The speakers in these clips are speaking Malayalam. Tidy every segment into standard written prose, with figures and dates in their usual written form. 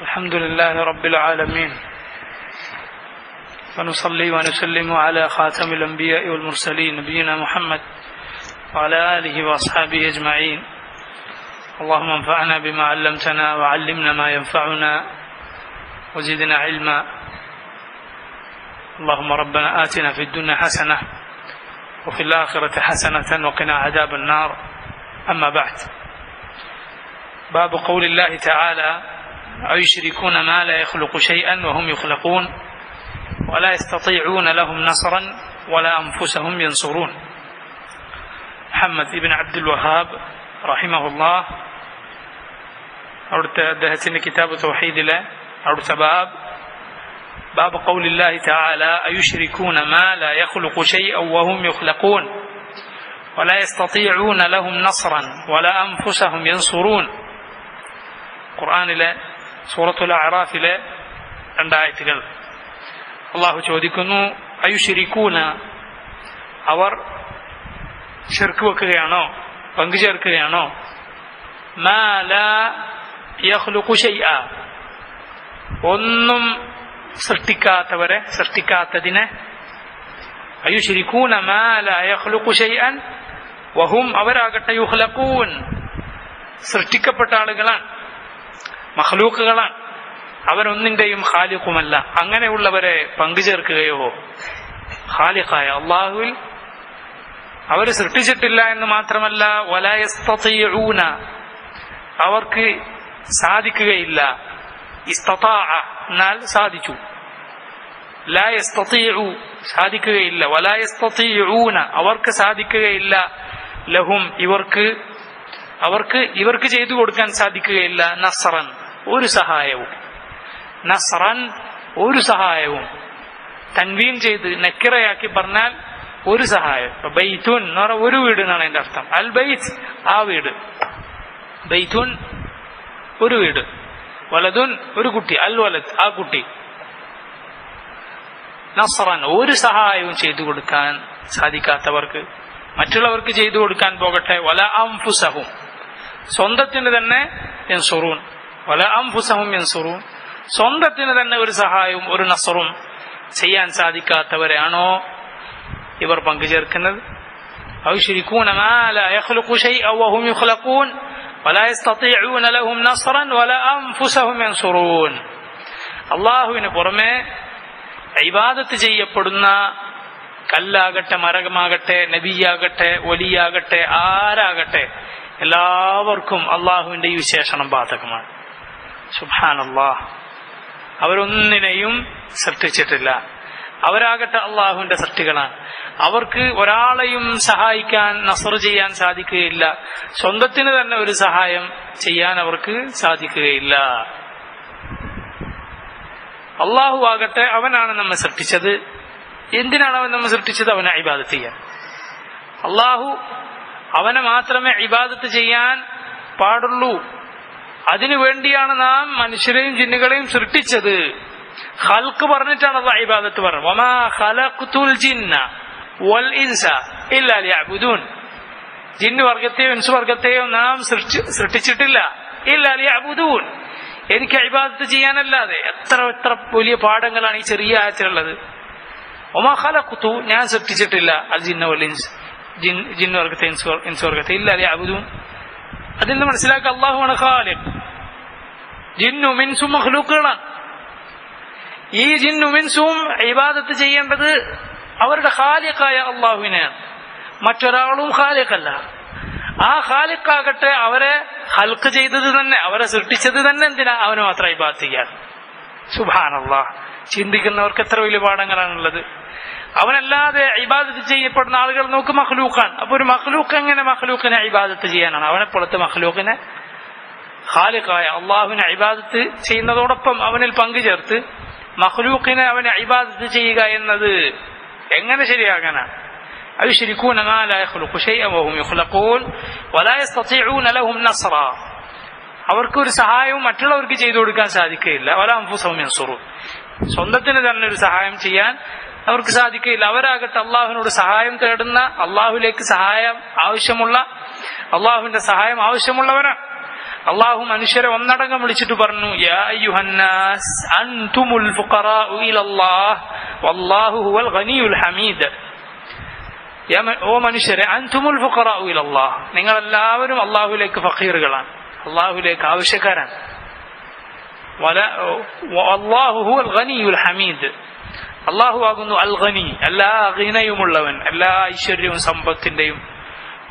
الحمد لله رب العالمين ونصلي ونسلم على خاتم الأنبياء والمرسلين نبينا محمد وعلى آله وأصحابه أجمعين. اللهم انفعنا بما علمتنا وعلمنا ما ينفعنا وزدنا علما. اللهم ربنا آتنا في الدنيا حسنة وفي الآخرة حسنة وقنا عذاب النار. أما بعد، باب قول الله تعالى: أيشركون ما لا يخلق شيئا وهم يخلقون ولا يستطيعون لهم نصرا ولا أنفسهم ينصرون. മുഹമ്മദ് ഇബ്ൻ അബ്ദുൽ വഹാബ് റഹിമഹുല്ലാ അവിടുത്തെ അദ്ദേഹത്തിന്റെ കിതാബ് തൗഹീദിലെ അവിടുത്തെ ബാബ് ഖൗലില്ലാഹി തആല അയുശ്രികൂന മാ ലാ യഖ്ലുഖു ശൈഅൻ വഹും യുഖ്ലഖൂൻ വലാ യസ്തതീഊന ലഹും നസ്റൻ വലാ അൻഫുസഹും യൻസുറൂൻ. ഖുർആനിലെ സൂറത്തുൽ അഅറാഫിലെ 2 ആയത്തുകൾ അല്ലാഹു ചോദിക്കുന്നു: അയുശ്രികൂന, അവർ ശിർക്ക് വെക്കുകയാണോ, പങ്കു ചേർക്കുകയാണോ? മാ ലാ യഖ്ലുഖു ശൈഅ, ഒന്നും സൃഷ്ടിക്കാത്തതിനെ. അയുശ്രികൂന മാ ലാ യഖ്ലുഖു ശൈഅൻ വഹും, അവരാകട്ടെ യുഖ്ലഖൂൻ, സൃഷ്ടിക്കപ്പെട്ട ആളുകളാണ്, മഖ്ലൂക്കുകളാണ്, അവരൊന്നിന്റെയും ഖാലിഖുമല്ല. അങ്ങനെയുള്ളവരെ പങ്കു ചേർക്കുകയോ ഖാലിഖായ അല്ലാഹുവിൽ അവർ സൃഷ്ടിച്ചിട്ടില്ല എന്ന് മാത്രമല്ല, വലാ യസ്തതീഊന, അവർക്ക് സാധിക്കുകയില്ല. ഇസ്തതാഅ എന്നാൽ സാധിച്ചു, ലാ യസ്തതീഉ സാധിക്കുകയില്ല, വലാ യസ്തതീഊന അവർക്ക് സാധിക്കുകയില്ല, ലഹും ഇവർക്ക് ചെയ്തു കൊടുക്കാൻ സാധിക്കുകയില്ല, നസ്റൻ ഒരു സഹായവും. നസ്റൻ ഒരു സഹായവും തൻവീൻ ചെയ്ത് നക്കിറയാക്കി പറഞ്ഞാൽ ഒരു സഹായം. ബൈത്തുൻ എന്ന് പറഞ്ഞാൽ ഒരു വീട് എന്നാണ് അതിന്റെ അർത്ഥം. അൽ ബൈത്ത് ആ വീട്, ബൈത്തുൻ ഒരു വീട്, വലതുൻ ഒരു കുട്ടി, അൽ വലദ് ആ കുട്ടി. നസ്റൻ ഒരു സഹായവും ചെയ്തു കൊടുക്കാൻ സാധിക്കാത്തവർക്ക് മറ്റുള്ളവർക്ക് ചെയ്തു കൊടുക്കാൻ പോകട്ടെ. വല അൻഫുസഹും, സ്വന്തത്തിന് തന്നെ യൻസുറൂൻ, വല അൻഫുസഹും യൻസുറൂൻ, സ്വന്തത്തിന് തന്നെ ഒരു സഹായവും ഒരു നസ്റും ചെയ്യാൻ സാധിക്കാത്തവരെയാണോ ഇവർ പങ്കു ചേർക്കുന്നത്? അയുശ്രികൂന മാ ലാ യഖ്ലുഖു ശൈഅൻ വഹും യുഖ്ലഖൂൻ വലാ യസ്തതീഊന ലഹും നസ്റൻ വലാ അൻഫുസഹും യൻസുറൂൻ. അല്ലാഹുവിന് പുറമെ ഇബാദത്ത് ചെയ്യപ്പെടുന്ന കല്ലാകട്ടെ, മരമാകട്ടെ, നബിയാകട്ടെ, വലിയാകട്ടെ, ആരാകട്ടെ, എല്ലാവർക്കും അള്ളാഹുവിന്റെ ഈ വിശേഷണം ബാധകമാണ്. സുബ്ഹാനല്ലാഹ്, അവരൊന്നിനെയും സൃഷ്ടിച്ചിട്ടില്ല. അവരാകട്ടെ അള്ളാഹുവിന്റെ സൃഷ്ടികളാണ്. അവർക്ക് ഒരാളെയും സഹായിക്കാൻ, നസ്ർ ചെയ്യാൻ സാധിക്കുകയില്ല. സ്വന്തത്തിന് തന്നെ ഒരു സഹായം ചെയ്യാൻ അവർക്ക് സാധിക്കുകയില്ല. അള്ളാഹു ആകട്ടെ അവനാണ് നമ്മെ സൃഷ്ടിച്ചത്. എന്തിനാണ് അവൻ നമ്മെ സൃഷ്ടിച്ചത്? അവനെ ഇബാദത്ത് ചെയ്യാൻ. അള്ളാഹു അവനെ മാത്രമേ ഇബാദത്ത് ചെയ്യാൻ പാടുള്ളൂ. അതിനു വേണ്ടിയാണ് നാം മനുഷ്യരെയും ജിന്നുകളെയും സൃഷ്ടിച്ചത്. ഖൽഖ് പറഞ്ഞിട്ടാണ് അല്ലാഹു ഇബാദത്ത് പറഞ്ഞത്. വമാ ഖലഖ്തുൽ ജിന്ന വൽ ഇൻസ ഇല്ലാ ലിയഅ്ബുദൂൻ. ജിന്ന് വർഗത്തെയോ ഇൻസ് വർഗത്തെയോ നാം സൃഷ്ടിച്ചിട്ടില്ല. ഇല്ലാ ലിയഅ്ബുദൂൻ, എനിക്ക് ഇബാദത്ത് ചെയ്യാനല്ലാതെ. എത്ര വലിയ പാഠങ്ങളാണ് ഈ ചെറിയ ആയത്തിലുള്ളത്. വമാ ഖലഖ്തു, ഞാൻ സൃഷ്ടിച്ചിട്ടില്ല, അൽ ജിന്ന വൽ ഇൻസ്, ജിന്ന് വർഗത്തെ ഇൻസ് വർഗത്തെ, ഇല്ലാ ലിയഅ്ബുദൂൻ. അതിൽ നിന്ന് മനസ്സിലാക്കുക അല്ലാഹുവാണ് ഖാലിഖ്. ജിന്നും ഇൻസും മഖ്ലൂക്കുകളാണ്. ഈ ജിന്നും ഇൻസും ഇബാദത്ത് ചെയ്യേണ്ടത് അവരുടെ ഖാലിഖായ അല്ലാഹുവിനെയാണ്. മറ്റൊരാളും ഖാലിഖല്ല. ആ ഖാലിഖാകട്ടെ അവരെ ഖൽഖ് ചെയ്തത് തന്നെ, അവരെ സൃഷ്ടിച്ചത് തന്നെ എന്തിനാ? അവന് മാത്രം ഇബാദത്ത് ചെയ്യാൻ. സുബ്ഹാനല്ലാഹ്, ചിന്തിക്കുന്നവർക്ക് എത്ര വലിയ പാഠങ്ങളാണുള്ളത്. അവനല്ലാതെ ഇബാദത്ത് ചെയ്യപ്പെടുന്ന ആളുകൾ നോക്ക് മഖ്ലൂഖാണ്. അപ്പൊ ഒരു മഖ്ലൂഖ് എങ്ങനെ മഖ്ലൂഖിനെ ഇബാദത്ത് ചെയ്യാനാണ്? അവനെപ്പോലത്തെ മഖ്ലൂഖിനെ ഖാലിഖായ അള്ളാഹുവിനെ ഇബാദത്ത് ചെയ്യുന്നതോടൊപ്പം അവനിൽ പങ്കുചേർത്ത് മഖ്ലൂഖിനെ അവനെ ഇബാദത്ത് ചെയ്യുക എന്നത് എങ്ങനെ ശരിയാകാനാണ്? അയുശ്രികൂന മാ ലാ യഖ്ലുഖു ശൈഅൻ വഹും യുഖ്ലഖൂൻ വലാ യസ്തതീഊന ലഹും നസ്റ, അവർക്കൊരു സഹായവും മറ്റുള്ളവർക്ക് ചെയ്തു കൊടുക്കാൻ സാധിക്കുകയില്ല. വലാ അൻഫുസഹും യൻസുറൂൻ, സ്വന്തത്തിന് തന്നെ ഒരു സഹായം ചെയ്യാൻ അവർക്ക് സാധിക്കുകയില്ല. അവരാകട്ടെ അള്ളാഹുവിനോട് സഹായം തേടുന്ന, അള്ളാഹുവിലേക്ക് സഹായം ആവശ്യമുള്ള, അള്ളാഹുവിന്റെ സഹായം ആവശ്യമുള്ളവരാണ്. അള്ളാഹു മനുഷ്യരെ ഒന്നടങ്കം വിളിച്ചിട്ട് പറഞ്ഞു, യാ അയ്യുഹന്നാസ് അൻതുമുൽ ഫുഖറാഉ ഇലല്ലാഹ് വല്ലാഹു ഹുവൽ ഗനിയുൽ ഹമീദ്. ഓ മനുഷ്യരെ, അൻതുമുൽ ഫുഖറാഉ ഇലല്ലാഹ്, നിങ്ങൾ എല്ലാവരും അള്ളാഹുവിലേക്ക് ഫഖീറുകളാണ്, അള്ളാഹുവിലേക്ക് ആവശ്യക്കാരാണ്. വല്ലാഹു ഹുവൽ ഗനിയുൽ ഹമീദ്, അള്ളാഹു ആകുന്നു അൽ ഗനി, എല്ലാ ഗിനയുമുള്ളവൻ, എല്ലാ ഐശ്വര്യവും സമ്പത്തിന്റെയും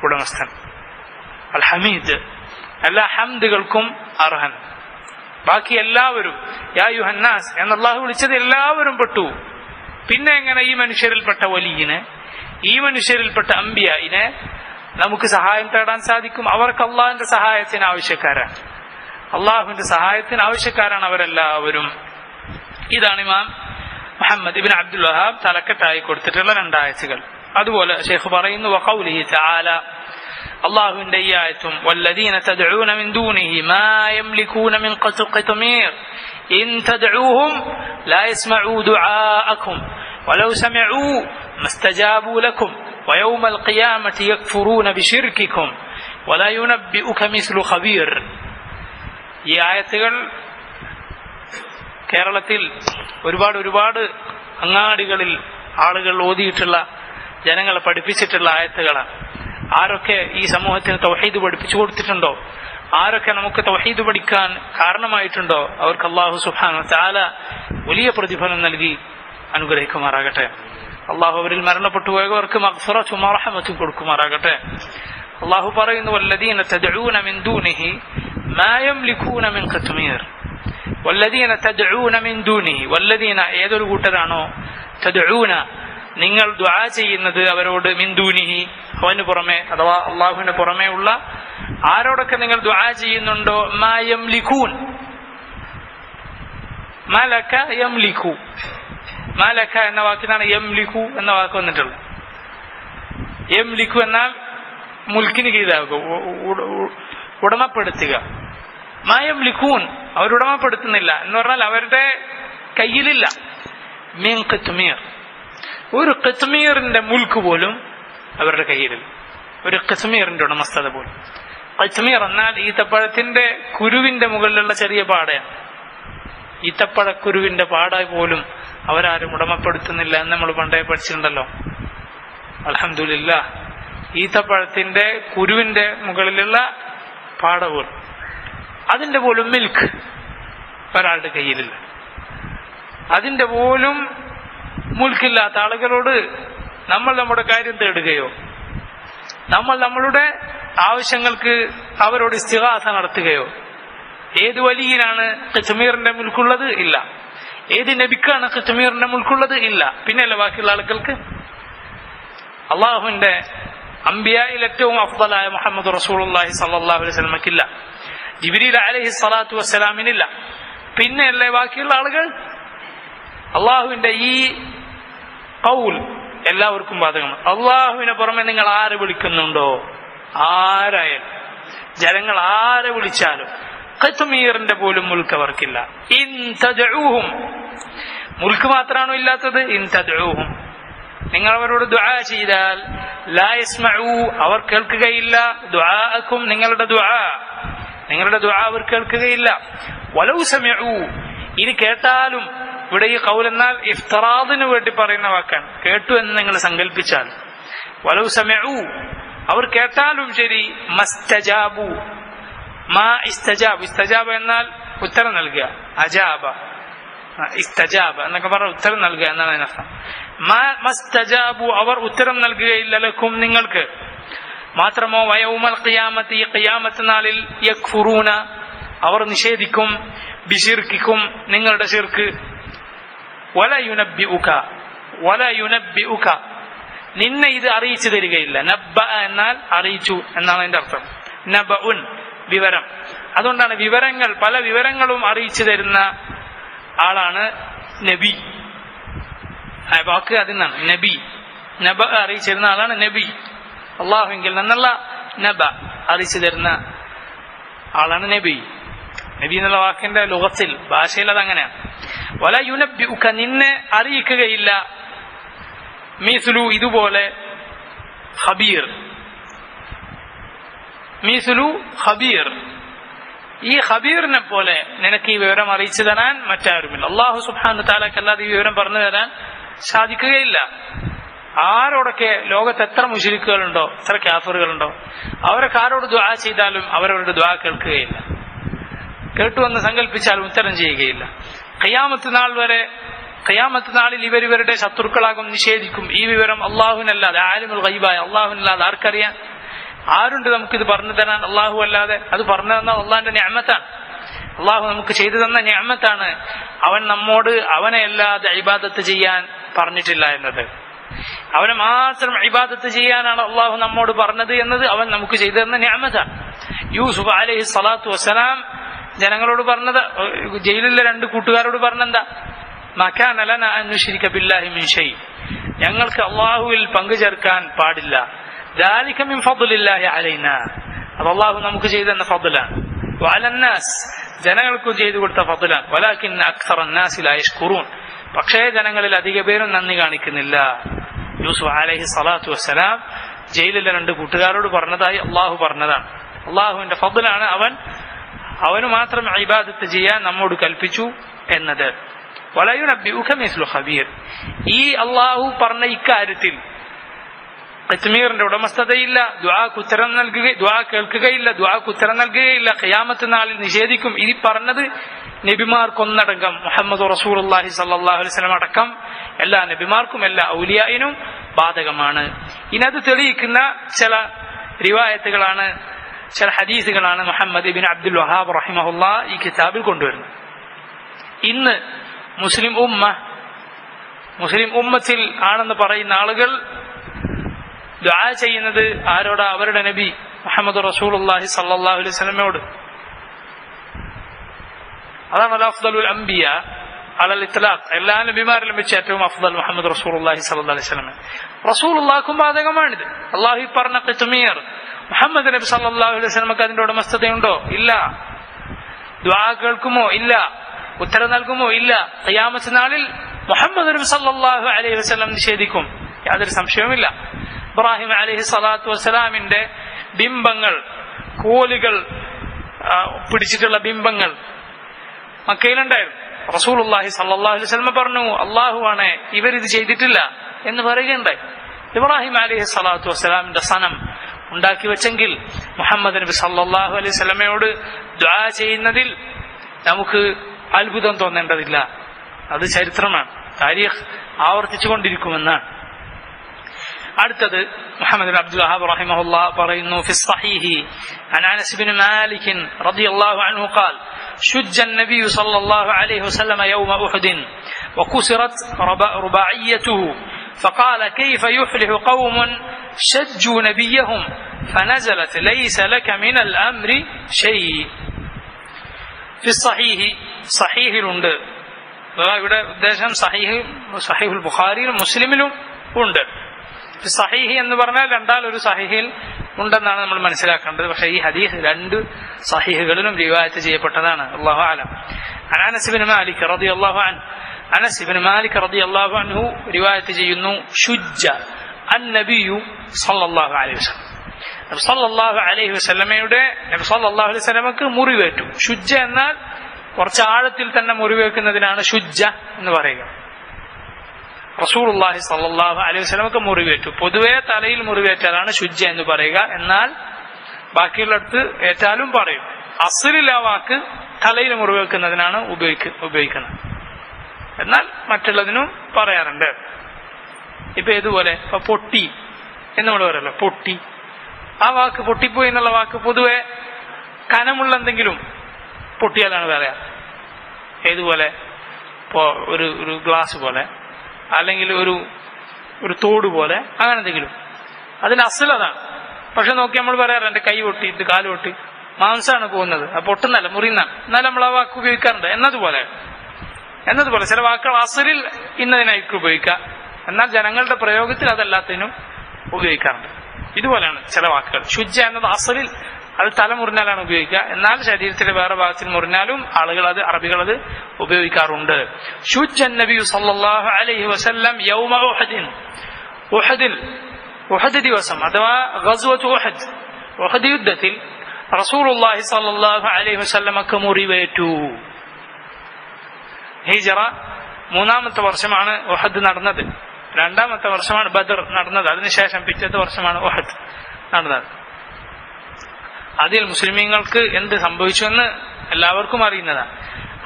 ഉടമസ്ഥൻ. അൽ ഹമീദ്, എല്ലാ ഹംദുകൾക്കും അർഹൻ. ബാക്കി എല്ലാവരും യാ അയ്യുഹന്നാസ് എന്ന് അള്ളാഹു വിളിച്ചത് എല്ലാവരും പെട്ടു. പിന്നെ എങ്ങനെ ഈ മനുഷ്യരിൽപ്പെട്ട വലിയനെ, ഈ മനുഷ്യരിൽപ്പെട്ട അംബിയായിനെ നമുക്ക് സഹായം തേടാൻ സാധിക്കും? അവർക്ക് അള്ളാഹുവിന്റെ സഹായത്തിന് ആവശ്യക്കാരാണ്, അള്ളാഹുവിന്റെ സഹായത്തിന് ആവശ്യക്കാരാണ് അവരെല്ലാവരും. ഇതാണ് ഇമാം മുഹമ്മദ് ഇബ്നു അബ്ദുൽ വഹാബ് തലക്കെട്ടായി കൊടുത്തിട്ടുള്ള രണ്ടായത്തുകൾ. അതുപോലെ ശൈഖ് പറയുന്നു, വഖൗലിഹി തആല, അള്ളാഹുവിന്റെ ഈ ആയത്തും, വല്ലദീന തദ്ഊന മിൻ ദൂനിഹി മാ യംലികൂന മിൻ ഖത്മീർ ഇൻ തദ്ഊഹും ലാ യസ്മഊ ദുആഅക്കും വലൗ സമിഊ മസ്തജാബൂ ലക്കും വയൗമൽ ഖിയാമത്തി യക്ഫുറൂന ബിശിർകിക്കും വലാ യുനബ്ബിഉക മിസ്ലു ഖബീർ. ഈ ആയത്തുകൾ കേരളത്തിൽ ഒരുപാട് അങ്ങാടികളിൽ ആളുകൾ ഓതിയിട്ടുള്ള, ജനങ്ങളെ പഠിപ്പിച്ചിട്ടുള്ള ആയത്തുകളാണ്. ആരൊക്കെ ഈ സമൂഹത്തിന് തൗഹീദ് പഠിപ്പിച്ചു കൊടുത്തിട്ടുണ്ടോ, ആരൊക്കെ നമുക്ക് തൗഹീദ് പഠിക്കാൻ കാരണമായിട്ടുണ്ടോ, അവർക്ക് അല്ലാഹു സുബ്ഹാനഹു വ തആല വലിയ പ്രതിഫലം നൽകി അനുഗ്രഹിക്കുമാറാകട്ടെ. അല്ലാഹു അവരിൽ മരണപ്പെട്ടു പോയവർക്ക് മഗ്ഫിറത്തും റഹ്മത്തും കൊടുക്കുമാറാകട്ടെ. അല്ലാഹു പറയുന്നു, വല്ലദീന തദ്ഊന മിൻ ദൂനിഹി മാ യംലികൂന മിൻ ഖത്മീർ. വല്ലദീന തദ്ഊന മിൻ ദൂനിഹി, വല്ലദീന ഏതൊരു കൂട്ടരാണോ, തദ്ഊന നിങ്ങൾ ദുആ ചെയ്യുന്നത് അവരോട്, മിൻ ദൂനിഹി അവന് പുറമെ അഥവാ അള്ളാഹുവിന് പുറമെ ഉള്ള ആരോടൊക്കെ നിങ്ങൾ ദുആ ചെയ്യുന്നുണ്ടോ, മാ യംലികൂൻ, മലക യംലികു, മലക എന്ന വാക്കിനാണ് യംലികു എന്ന വാക്ക് വന്നിട്ടുള്ളത്. യംലികു എന്നാൽ മുൽക്കിന് കീഴാകുക, ഉടമപ്പെടുത്തുക. മാ യംലികൂൻ അവരുടമപ്പെടുത്തുന്നില്ല എന്ന് പറഞ്ഞാൽ അവരുടെ കയ്യിലില്ല. മിൻ ഖത്മീർ, ഒരു ഖത്മീറിന്റെ മുൽക്ക് പോലും അവരുടെ കയ്യിലില്ല, ഒരു ഖത്മീറിന്റെ ഉടമസ്ഥത പോലും. ഖത്മീർ എന്നാൽ ഈത്തപ്പഴത്തിന്റെ കുരുവിന്റെ മുകളിലുള്ള ചെറിയ പാടയാണ്. ഈത്തപ്പഴക്കുരുവിന്റെ പാട പോലും അവരാരും ഉടമപ്പെടുത്തുന്നില്ല എന്ന് നമ്മൾ പണ്ടേ പഠിച്ചിട്ടുണ്ടല്ലോ. അൽഹംദുലില്ലാഹ്, ഈത്തപ്പഴത്തിന്റെ കുരുവിന്റെ മുകളിലുള്ള പാട പോലും, അതിന്റെ പോലും മിൽക്ക് ഒരാളുടെ കയ്യിലില്ല. അതിന്റെ പോലും മുൽക്കില്ലാത്ത ആളുകളോട് നമ്മൾ നമ്മുടെ കാര്യം തേടുകയോ, നമ്മൾ നമ്മളുടെ ആവശ്യങ്ങൾക്ക് അവരോട് ഇസ്തിഗാസ നടത്തുകയോ, ഏത് വലിയനാണ് ഖത്മീറിന്റെ മുൽക്കുള്ളത്? ഇല്ല. ഏത് നബിക്കാണ് ഖത്മീറിന്റെ മുൽക്കുള്ളത്? ഇല്ല. പിന്നെയല്ല ബാക്കിയുള്ള ആളുകൾക്ക്. അള്ളാഹുവിന്റെ അംബിയായിൽ ഏറ്റവും അഫ്ദലായ മുഹമ്മദ് റസൂലുള്ളാഹി സ്വല്ലല്ലാഹു അലൈഹി വസല്ലമക്കില്ല, ജിബ്രീൽ അലൈഹി സ്വലാത്തു വസ്സലാമിനില്ല. പിന്നെയല്ലേ ബാക്കിയുള്ള ആളുകൾ? അള്ളാഹുവിന്റെ ഈ ഖൗൽ എല്ലാവർക്കും ബാധകമാണ്. അള്ളാഹുവിനെ പുറമെ നിങ്ങൾ ആരെ വിളിക്കുന്നുണ്ടോ, ആരായാലും ജനങ്ങൾ ആരെ വിളിച്ചാലും ഖത്മീറിന്റെ പോലും മുൽക്ക് അവർക്കില്ല. ഇൻ തദ്ഊഹും, മുൽക്ക് മാത്രമാണോ ഇല്ലാത്തത്? ഇൻ തദ്ഊഹും, നിങ്ങൾ അവരോട് ദുആ ചെയ്താൽ ലാ യസ്മഊ അവർ കേൾക്കുകയില്ല, ദുആഅക്കും നിങ്ങളുടെ ദുആ അവർ കേൾക്കുകയില്ല. വലൗ സമിഊ, ഇനി കേട്ടാലും, ഇവിടെ ഈ ഖൗൽ എന്നാൽ ഇഫ്തിറാദിന് വേണ്ടി പറയുന്ന വാക്കാണ്, കേട്ടു എന്ന് നിങ്ങൾ സങ്കല്പിച്ചാൽ. വലൗ സമിഊ അവർ കേട്ടാലും ശരി, മസ്തജാബു, മാ ഇസ്തജാബ്, ഇസ്തജാബ എന്നാൽ ഉത്തരം നൽകുക, അജാബ ഇസ്തജാബ എന്നൊക്കെ പറഞ്ഞ ഉത്തരം നൽകുക എന്നാണ് അതിനർത്ഥം. മസ്തജാബു അവർ ഉത്തരം നൽകുകയില്ല, ലക്കും നിങ്ങൾക്ക്. മാത്രമോ വയൗമൽ ഖിയാമത്തി, ഖിയാമത്ത് നാളിൽ, യക്ഫുറൂന അവർ നിഷേധിക്കും, ബിശിർക്കിക്കും നിങ്ങളുടെ ശിർക്ക്. വല യുനബ്ബിഉക നിന്നെ ഇത് അറിയിച്ചു തരികയില്ല. നബ്ബ എന്നാൽ അറിയിച്ചു എന്നാണ് അതിന്റെ അർത്ഥം. നബഉൻ വിവരം. അതുകൊണ്ടാണ് വിവരങ്ങൾ, പല വിവരങ്ങളും അറിയിച്ചു തരുന്ന ആളാണ് നബി. വാക്ക് അതിനാണ് നബി. നബ അറിയിച്ചിരുന്ന ആളാണ് നബി. അള്ളാഹുവിങ്കിൽ നിന്നുള്ള നബ അറിയിച്ചു തരുന്ന ആളാണ് നബി. നബി എന്നുള്ള വാക്കിന്റെ ലുഗത്തിൽ, ഭാഷയിൽ അതങ്ങനെയാണ്. വല യുനബ്ബിഉക നിന്നെ അറിയിക്കുകയില്ല, മിസ്ലു ഇതുപോലെ, ഖബീർ, മിസ്ലു ഖബീർ ഈ ഖബീറിനെ പോലെ നിനക്ക് ഈ വിവരം അറിയിച്ചു തരാൻ മറ്റാരുമില്ല. അല്ലാഹു സുബ്ഹാനഹു തആലക്ക് അല്ലാതെ ഈ വിവരം പറഞ്ഞു തരാൻ സാധിക്കുകയില്ല. ആരോടൊക്കെ ലോകത്ത് എത്ര മുശ്രിക്കുകളുണ്ടോ, എത്ര കാഫിറുകളുണ്ടോ, അവരൊക്കെ ആരോട് ദുആ ചെയ്താലും അവരവരുടെ ദുആ കേൾക്കുകയില്ല. കേട്ടുവെന്ന് സങ്കല്പിച്ചാലും ഉത്തരം ചെയ്യുകയില്ല. ഖിയാമത്ത് നാളിൽ ഇവരിവരുടെ ശത്രുക്കളാകും, നിഷേധിക്കും. ഈ വിവരം അല്ലാഹുവിനല്ലാതെ, ആലിമുൽ ഗൈബായ അല്ലാഹുവിനല്ലാതെ ആർക്കറിയാൻ? ആരുണ്ട് നമുക്കിത് പറഞ്ഞു തരാൻ അല്ലാഹു അല്ലാതെ? അത് പറഞ്ഞു തന്നാൽ അള്ളാഹിന്റെ നിഅമത്താണ്. അല്ലാഹു നമുക്ക് ചെയ്തു തന്ന നിഅമത്താണ്. അവൻ നമ്മോട് അവനെ അല്ലാതെ ഇബാദത്ത് ചെയ്യാൻ പറഞ്ഞിട്ടില്ല എന്നത്. അവനെ മാത്രം ഇബാദത്ത് ചെയ്യാനാണ് അള്ളാഹു നമ്മോട് പറഞ്ഞത് എന്നത് അവൻ നമുക്ക് ചെയ്തു തന്ന നിഅമത്താണ്. യൂസുഫ് അലൈഹി സ്വലാത്തു വസ്സലാം ജനങ്ങളോട് പറഞ്ഞത്, ജയിലിലെ 2 കൂട്ടുകാരോട് പറഞ്ഞെന്താ? മകാന ലനാ അൻ നുശ്രിക ബില്ലാഹി മിൻ ഷൈ, ഞങ്ങൾക്ക് അള്ളാഹുവിൽ പങ്കു ചേർക്കാൻ പാടില്ല. ദാലിക മിൻ ഫദ്ലില്ലാഹി അലൈനാ, അത് അള്ളാഹു നമുക്ക് ചെയ്തു തന്ന ഫദ്ലാണ്. വഅലന്നാസ്, ജനങ്ങൾക്കും ചെയ്തു കൊടുത്ത ഫദ്ലാണ്. വലാകിന്ന അക്സറന്നാസി ലാ യശ്കുറൂൻ, പക്ഷേ ജനങ്ങളിൽ അധിക പേരും നന്ദി കാണിക്കുന്നില്ല. യൂസുഫ് അലൈഹി സ്വലാത്തു വസ്സലാം ജയിലിലെ 2 കൂട്ടുകാരോട് പറഞ്ഞതായി അള്ളാഹു പറഞ്ഞതാണ്. അള്ളാഹുവിന്റെ ഫദ്ലാണ് അവന് മാത്രം ഇബാദത്ത് ചെയ്യാൻ നമ്മോട് കൽപ്പിച്ചു എന്നത്. വലയുനബ്ബിഉക മിസ്ലു ഖബീർ, ഈ അള്ളാഹു പറഞ്ഞ ഇക്കാര്യത്തിൽ ഖിത്മീറിന്റെ ഉടമസ്ഥതയില്ല. ദുആക്ക് ഉത്തരം ദുആ കേൾക്കുകയില്ല, ദുആക്ക് ഉത്തരം നൽകുകയില്ല, ഖിയാമത്ത് നാളിൽ നിഷേധിക്കും. ഈ പറഞ്ഞത് നബിമാർക്കൊന്നടങ്കം, മുഹമ്മദ് റസൂലുള്ളാഹി സ്വല്ലല്ലാഹു അലൈഹി വസല്ലം അടക്കം എല്ലാ നബിമാർക്കും എല്ലാ ഔലിയായിനും ബാധകമാണ്. ഇനത് തെളിയിക്കുന്ന ചില റിവായത്തുകളാണ്, ചില ഹദീസുകളാണ് മുഹമ്മദ് ഇബ്നു അബ്ദുൽ വഹാബ് റഹിമഹുല്ലാ ഈ കിതാബിൽ കൊണ്ടുവരുന്നത്. ഇന്ന് മുസ്ലിം ഉമ്മത്തിൽ ആണെന്ന് പറയുന്ന ആളുകൾ ദുആ ചെയ്യുന്നത് ആരോടാ? അവരുടെ നബി മുഹമ്മദ് റസൂലുള്ളാഹി സ്വല്ലല്ലാഹു അലൈഹി വസല്ലമയോട്. അതാണ് അഫ്ദലുൽ അംബിയ അലൽ ഇത്ലാഖ്, എല്ലാ നബിമാരിലും വെച്ച് ഏറ്റവും അഫ്ദൽ മുഹമ്മദ് റസൂലുള്ളാഹി സ്വല്ലല്ലാഹു അലൈഹി വസല്ലം. റസൂലുള്ളാഹിക്കും ബാധകമാണിത്. അല്ലാഹു പറഞ്ഞ ഖിത്മീർ മുഹമ്മദ് നബി സല്ലല്ലാഹു അലൈഹി വസല്ലമക്ക് അതിന്റെ ഉടമസ്ഥതയുണ്ടോ? ഇല്ല. ദുആ കേൾക്കുമോ? ഇല്ല. ഉത്തരം നൽകുമോ? ഇല്ല. ഖിയാമത്ത് നാളിൽ മുഹമ്മദ് നബി സല്ലല്ലാഹു അലൈഹി വസല്ലം നിഷേധിക്കും, യാതൊരു സംശയവുമില്ല. ഇബ്രാഹിം അലൈഹി സ്വലാത്തു വസ്സലാമിന്റെ ബിംബങ്ങൾ, കോലുകൾ പിടിച്ചിട്ടുള്ള ബിംബങ്ങൾ മക്കയിലുണ്ടായിരുന്നു. റസൂലുള്ളാഹി സ്വല്ലല്ലാഹു അലൈഹി വസല്ലം പറഞ്ഞു, അല്ലാഹുവാണ് ഇവരിത് ചെയ്തിട്ടില്ല എന്ന് പറയുകയുണ്ടായി. ഇബ്രാഹിം അലൈഹി സ്വലാത്തു വസ്സലാമിന്റെ സനം ഉണ്ടാക്കി വെച്ചെങ്കിൽ മുഹമ്മദ് നബി സല്ലല്ലാഹു അലൈഹി വസല്ലമയോട് ദുആ ചെയ്യുന്നതിൽ നമുക്ക് അത്ഭുതം തോന്നേണ്ടതില്ല. അത് ചരിത്രമാണ്, താരീഖ് ആവർത്തിച്ചുകൊണ്ടിരിക്കുമെന്നാണ്. അടുത്തത് മുഹമ്മദ് ബിൻ അബ്ദുൽ വഹാബ് റഹിമഹുല്ലാഹ് പറയുന്നു, ഫി സ്വഹീഹി അൻ അനസ് ബിൻ മാലിക് റളിയല്ലാഹു അൻഹു ഖാൽ شج النبي صلى الله عليه وسلم يوم أحد وكسرت رباعيته فقال كيف يفلح قوم شجوا نبيهم فنزلت ليس لك من الأمر شيء. في الصحيح ഉണ്ട്, ഇവിടെ ഉദ്ദേശം സഹീഹുൽ ബുഖാരിയിലും മുസ്ലിമിലും ഉണ്ട്. സഹീഹ് എന്ന് പറഞ്ഞാൽ ഒരു സഹീഹിൽ ഉണ്ടെന്നാണ് നമ്മൾ മനസ്സിലാക്കേണ്ടത്. പക്ഷേ ഈ ഹദീസ് 2 സഹീഹുകളിലും റിവായത്ത് ചെയ്യപ്പെട്ടതാണ്. അല്ലാഹു അലം. അനസ് ഇബ്നു മാലിക് റളിയല്ലാഹു അൻഹു, അനസ് ഇബ്നു മാലിക് റളിയല്ലാഹു അൻഹു റിവായത്ത് ചെയ്യുന്നു, ശുജ്ജ അൻ-നബിയു സല്ലല്ലാഹു അലൈഹി വസല്ലം, നബി സല്ലല്ലാഹു അലൈഹി വസല്ലമക്ക് മുറിവേറ്റു. ശുജ്ജ എന്നാൽ കുറച്ച് ആഴത്തിൽ തന്നെ മുറിവേക്കുന്നതിനാണ് ശുജ്ജ എന്ന് പറയുക. റസൂലുള്ളാഹി സ്വല്ലല്ലാഹു അലൈഹി വസല്ലമക്ക് മുറിവേറ്റു. പൊതുവെ തലയിൽ മുറിവേറ്റാലാണ് ശുജ്ജ എന്ന് പറയുക. എന്നാൽ ബാക്കിയുള്ളിടത്ത് ഏറ്റാലും പറയും. അസ്ലിൽ ആ വാക്ക് തലയിൽ മുറിവേക്കുന്നതിനാണ് ഉപയോഗിക്കുന്നത്. എന്നാൽ മറ്റുള്ളതിനും പറയാറുണ്ട്. ഇപ്പൊ ഇതുപോലെ പൊട്ടി എന്ന് നമ്മൾ പറയല്ലോ, പൊട്ടി, ആ വാക്ക് പൊട്ടിപ്പോയി എന്നുള്ള വാക്ക് പൊതുവെ കനമുള്ള എന്തെങ്കിലും പൊട്ടിയാലാണ് പറയാ. ഏതുപോലെ? ഇപ്പോ ഒരു ഗ്ലാസ് പോലെ, അല്ലെങ്കിൽ ഒരു തോട് പോലെ, അങ്ങനെ എന്തെങ്കിലും. അതിന്റെ അസ്ൽ അതാണ്. പക്ഷെ നോക്കി നമ്മൾ പറയാറ് എന്റെ കൈ പൊട്ടി, ഇത് കാല് പൊട്ടി, മാംസമാണ് പോകുന്നത്, അത് പൊട്ടുന്നല്ല, മുറിയുന്നതാണ്. എന്നാലും നമ്മൾ ആ വാക്ക് ഉപയോഗിക്കാറുണ്ട്. എന്നതുപോലെ ചില വാക്കുകൾ അസ്ലിൽ ഇന്നതിനായിരിക്കും ഉപയോഗിക്കുക, എന്നാൽ ജനങ്ങളുടെ പ്രയോഗത്തിൽ അതല്ലാത്തതിനും ഉപയോഗിക്കാറുണ്ട്. ഇതുപോലെയാണ് ചില വാക്കുകൾ. ശുജ്ജ എന്നത് അസ്ലിൽ അത് തല മുറിഞ്ഞാലാണ് ഉപയോഗിക്കുക, എന്നാൽ ശരീരത്തിലെ വേറെ ഭാഗത്തിൽ മുറിഞ്ഞാലും അറബികൾ അത് ഉപയോഗിക്കാറുണ്ട്. ശുജ്ജൻ നബി സല്ലല്ലാഹു അലൈഹി വസല്ലം യൗമ ഉഹദ് ദിവസം, അഥവാ ഗസ്വത്ത് ഉഹദ് യുദ്ധത്തിൽ റസൂലുള്ളാഹി സ്വല്ലല്ലാഹു അലൈഹി വസല്ലമക്ക് മുറിവേറ്റു. ഹിജ്റ 3-ാമത്തെ വർഷമാണ് ഉഹദ് നടന്നത്. 2-ാമത്തെ വർഷമാണ് ബദർ നടന്നത്. അതിനുശേഷം പിറ്റത്തെ വർഷമാണ് ഉഹദ് നടന്നത്. അതിൽ മുസ്ലിമീങ്ങൾക്ക് എന്ത് സംഭവിച്ചുവെന്ന് എല്ലാവർക്കും അറിയുന്നതാണ്.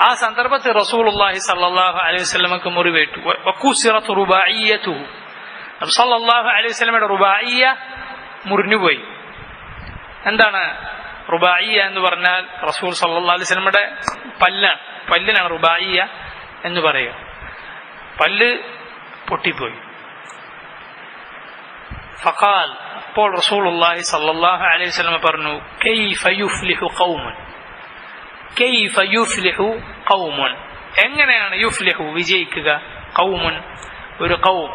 ആ സന്ദർഭത്തിൽ റസൂലുള്ളാഹി സ്വല്ലല്ലാഹു അലൈഹി വസല്ലമക്ക് മുറിവേറ്റു. വകുസിറത് റുബാഇയ്യതുഹു, നബി സല്ലല്ലാഹു അലൈഹി വസല്ലമയുടെ റുബാഇയ്യ മുറിഞ്ഞുപോയി. എന്താണ് റുബാഇയ്യ എന്ന് പറഞ്ഞാൽ? റസൂൽ സല്ലല്ലാഹു അലൈഹി വസല്ലമയുടെ പല്ലിനാണ് റുബാഇയ്യ എന്ന് പറയുക. പല്ല് പൊട്ടിപ്പോയി. ഫഖാൽ, അപ്പോൾ റസൂലുള്ളാഹി സ്വല്ലല്ലാഹു അലൈഹി വസല്ലം പറഞ്ഞു, കൈഫ യുഫ്ലിഹു ഖൗമുൻ, കൈഫ യുഫ്ലിഹു ഖൗമുൻ, എങ്ങനെയാണ് യുഫ്ലിഹു വിജയിക്കുക? ഖൗമുൻ, ഒരു ഖൗം,